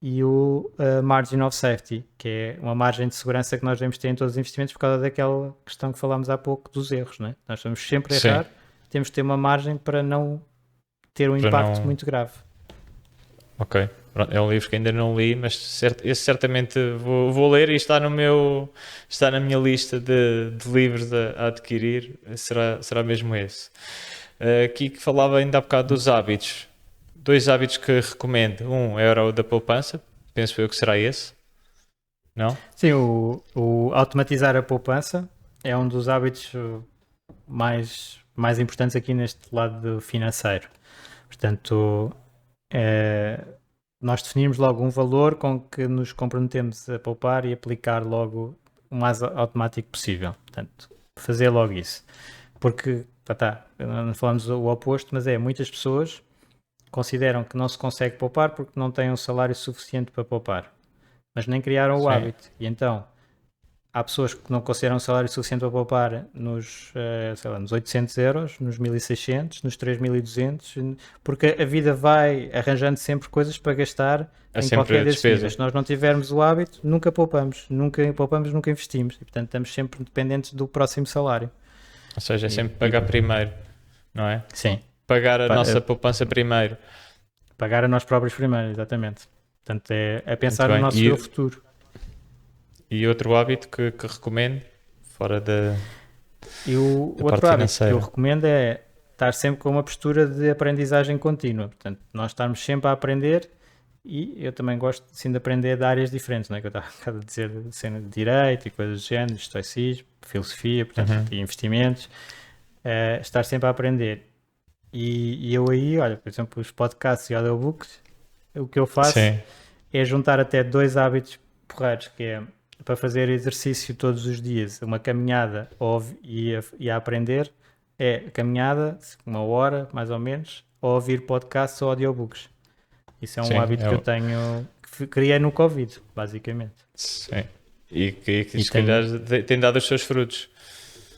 e o Margin of Safety, que é uma margem de segurança que nós devemos ter em todos os investimentos por causa daquela questão que falámos há pouco dos erros, não é? Nós estamos sempre a errar, temos de ter uma margem para não ter um impacto muito grave. Ok, é um livro que ainda não li, mas esse certamente vou ler e está na minha lista de livros a adquirir, será mesmo esse. Aqui que falava ainda há bocado dos hábitos, 2 hábitos que recomendo, um era o da poupança, penso eu que será esse, não? Sim, o automatizar a poupança é um dos hábitos mais importantes aqui neste lado financeiro. Portanto, nós definimos logo um valor com que nos comprometemos a poupar e aplicar logo o mais automático possível. Portanto, fazer logo isso. Porque, não falamos o oposto, mas muitas pessoas consideram que não se consegue poupar porque não têm um salário suficiente para poupar. Mas nem criaram o hábito. E então, há pessoas que não consideram um salário suficiente para poupar nos 800 euros, nos 1.600, nos 3.200, porque a vida vai arranjando sempre coisas para gastar em qualquer desses níveis. Se nós não tivermos o hábito, nunca poupamos, nunca investimos. E, portanto, estamos sempre dependentes do próximo salário. Ou seja, é sempre pagar primeiro, não é? Sim. Pagar a nossa poupança primeiro. Pagar a nós próprios primeiro, exatamente. Portanto, é pensar no nosso futuro. E outro hábito que recomendo, fora da o outro hábito que eu recomendo é estar sempre com uma postura de aprendizagem contínua. Portanto, nós estarmos sempre a aprender, e eu também gosto de aprender de áreas diferentes, não é? Que eu estava a dizer, cena de direito e coisas do género, estoicismo, filosofia, portanto, e investimentos. Estar sempre a aprender. E eu aí, olha, por exemplo, os podcasts e audiobooks o que eu faço Sim, é juntar até 2 hábitos porreiros, que é para fazer exercício todos os dias, uma caminhada e a aprender, é a caminhada, 1 hora mais ou menos, ou ouvir podcasts ou audiobooks. Isso é um sim, hábito que eu tenho, que criei no Covid, basicamente. sim. E que E se calhar tenho, tem dado os seus frutos.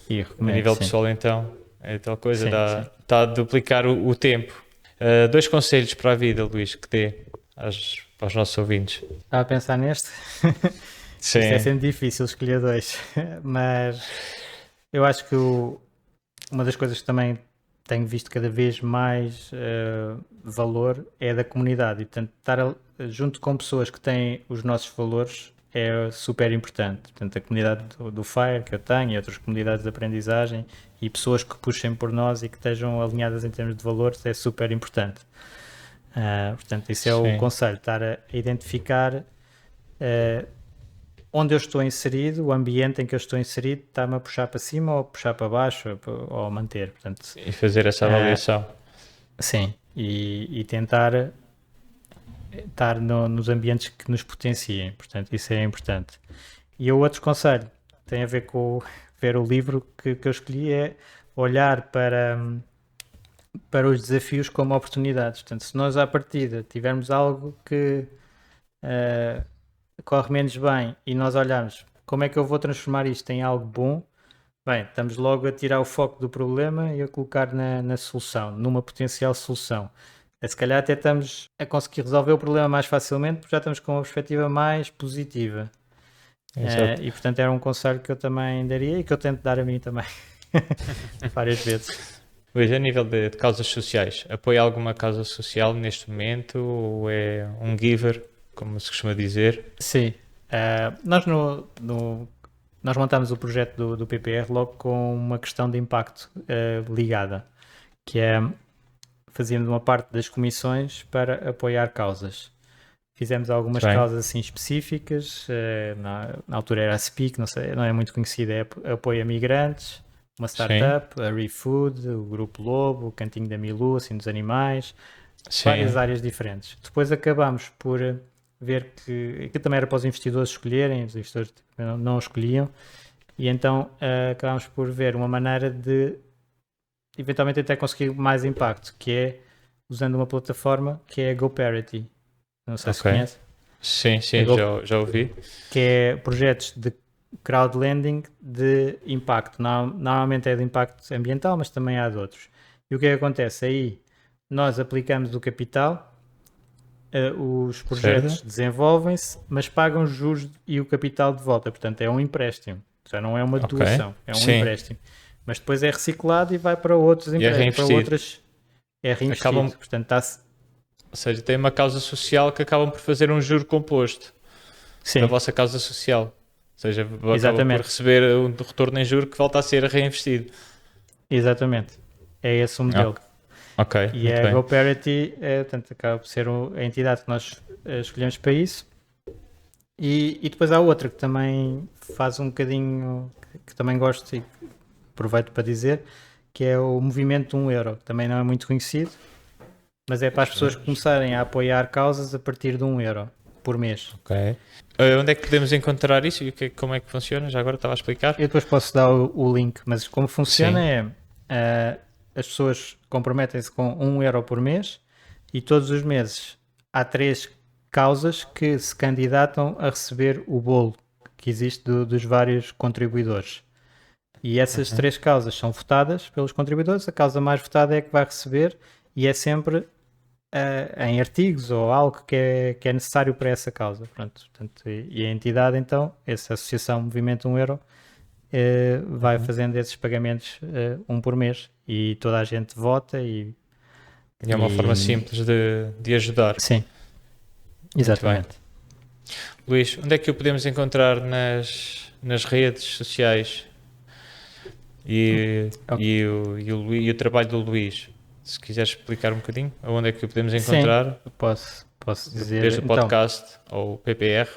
e A recomendo, nível sim. pessoal, então, é tal coisa, Sim, sim. está a duplicar o tempo. 2 conselhos para a vida, Luís, que dê aos nossos ouvintes. Estava a pensar neste. Isto é Sim, sempre difícil escolher dois, mas eu acho que uma das coisas que também tenho visto cada vez mais valor é da comunidade e, portanto, junto com pessoas que têm os nossos valores é super importante. Portanto, a comunidade do FIRE que eu tenho e outras comunidades de aprendizagem e pessoas que puxem por nós e que estejam alinhadas em termos de valores é super importante. Portanto, isso é o sim. conselho, estar a identificar onde eu estou inserido, o ambiente em que eu estou inserido, está-me a puxar para cima ou puxar para baixo ou a manter. Portanto, E fazer essa uh, avaliação. sim, e tentar estar nos ambientes que nos potenciem. Portanto, isso é importante. E o outro conselho tem a ver com ver o livro que eu escolhi, é olhar para os desafios como oportunidades. Portanto, se nós à partida tivermos algo que uh, corre menos bem e nós olharmos como é que eu vou transformar isto em algo bom, bem, estamos logo a tirar o foco do problema e a colocar na solução, numa potencial solução. Se calhar até estamos a conseguir resolver o problema mais facilmente porque já estamos com uma perspectiva mais positiva. Exato. E portanto era um conselho que eu também daria e que eu tento dar a mim também várias vezes. Luís, a nível de causas sociais, apoia alguma causa social neste momento ou é um giver, como se costuma dizer? Sim, nós nós montamos o projeto do PPR logo com uma questão de impacto ligada, que é fazíamos uma parte das comissões para apoiar causas. Fizemos Muito algumas bem. causas assim específicas, na altura era a SPIC, não sei, não é muito conhecida, é apoio a migrantes, uma Sim, startup, a ReFood, o Grupo Lobo, o Cantinho da Milu, assim dos animais, várias sim, áreas diferentes. Depois acabámos por ver que também era para os investidores escolherem, os investidores não escolhiam, e então acabámos por ver uma maneira de eventualmente até conseguir mais impacto, que é usando uma plataforma que é a GoParity. Não sei se ok. conhece. Sim, A sim, Go, já ouvi. que é projetos de crowdlending de impacto. Normalmente é de impacto ambiental, mas também há de outros. E o que é que acontece? Aí nós aplicamos o capital, os Certo? projetos desenvolvem-se, mas pagam juros e o capital de volta. Portanto, é um empréstimo. Já não é uma Ok. doação, é um Sim. empréstimo. Mas depois é reciclado e vai para outros E é para reinvestido. outras. É Acabam, reinvestido. Portanto, está-se. ou seja, tem uma causa social que acabam por fazer um juro composto da Sim, vossa causa social. Ou seja, acaba por exatamente. receber um retorno em juro que volta a ser reinvestido. Exatamente. É esse o Ok, modelo. ok, E muito a bem. GoParity portanto, acaba por ser a entidade que nós escolhemos para isso. E depois há outra que também faz um bocadinho, que também gosto e aproveito para dizer, que é o Movimento 1€, que também não é muito conhecido, mas é para as pessoas começarem a apoiar causas a partir de 1€ por mês. Ok. Onde é que podemos encontrar isso e como é que funciona? Já agora estava a explicar? Eu depois posso dar o link, mas como funciona Sim. é as pessoas comprometem-se com 1€ por mês e todos os meses há 3 causas que se candidatam a receber o bolo que existe dos vários contribuidores. E essas Uhum. 3 causas são votadas pelos contribuidores, a causa mais votada é a que vai receber e é sempre em artigos ou algo que é necessário para essa causa. Pronto, portanto, e a entidade então, essa associação Movimento 1€, vai Uhum. fazendo esses pagamentos um por mês e toda a gente vota E é uma forma e simples de ajudar. sim, Muito bem. exatamente. Luís, onde é que o podemos encontrar nas redes sociais Ok. e o trabalho do Luís? Se quiseres explicar um bocadinho, onde é que o podemos Sim, encontrar, posso desde dizer. o Então, podcast ou o PPR?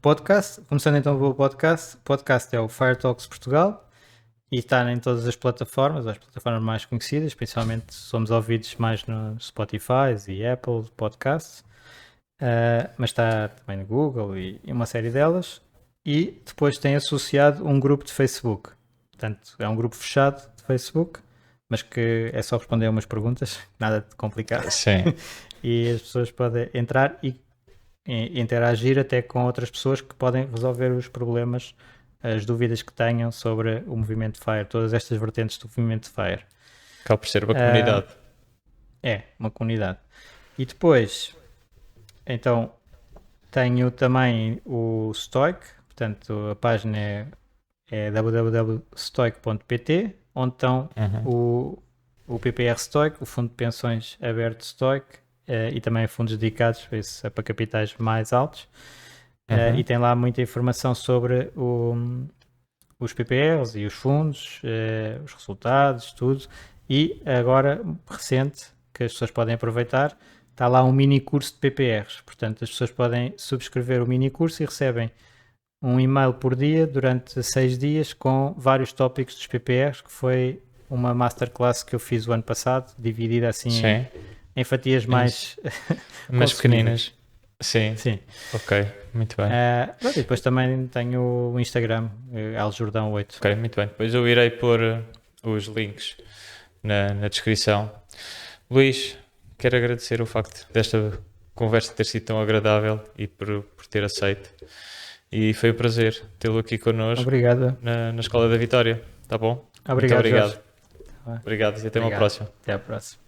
podcast, começando então pelo podcast. O podcast é o Fire Talks Portugal e está em todas as plataformas mais conhecidas, principalmente somos ouvidos mais no Spotify e Apple Podcasts, mas está também no Google e uma série delas. E depois tem associado um grupo de Facebook. Portanto, é um grupo fechado de Facebook, mas que é só responder umas perguntas, nada de complicado. Sim. E as pessoas podem entrar e interagir até com outras pessoas que podem resolver os problemas, as dúvidas que tenham sobre o movimento FIRE, todas estas vertentes do movimento FIRE. Acaba por ser uma comunidade. É, uma comunidade. E depois, então, tenho também o Stoic, portanto, a página é www.stoic.pt, onde estão o PPR Stoic, o Fundo de Pensões Aberto Stoic, e também fundos dedicados para capitais mais altos. E tem lá muita informação sobre os PPRs e os fundos, os resultados, tudo. E agora, recente, que as pessoas podem aproveitar, está lá um mini curso de PPRs. Portanto, as pessoas podem subscrever o mini curso e recebem um e-mail por dia durante 6 dias com vários tópicos dos PPRs, que foi uma masterclass que eu fiz o ano passado, dividida assim em fatias mais pequeninas. Sim. Sim. Ok, muito bem. E depois também tenho o Instagram, Aljordão8. Ok, muito bem. Depois eu irei pôr os links na descrição. Luís, quero agradecer o facto desta conversa ter sido tão agradável e por ter aceito. E foi um prazer tê-lo aqui connosco. Obrigado. Na Escola da Vitória. Tá bom? Obrigado. Muito obrigado. Jorge. Obrigado e até uma próxima. Até à próxima.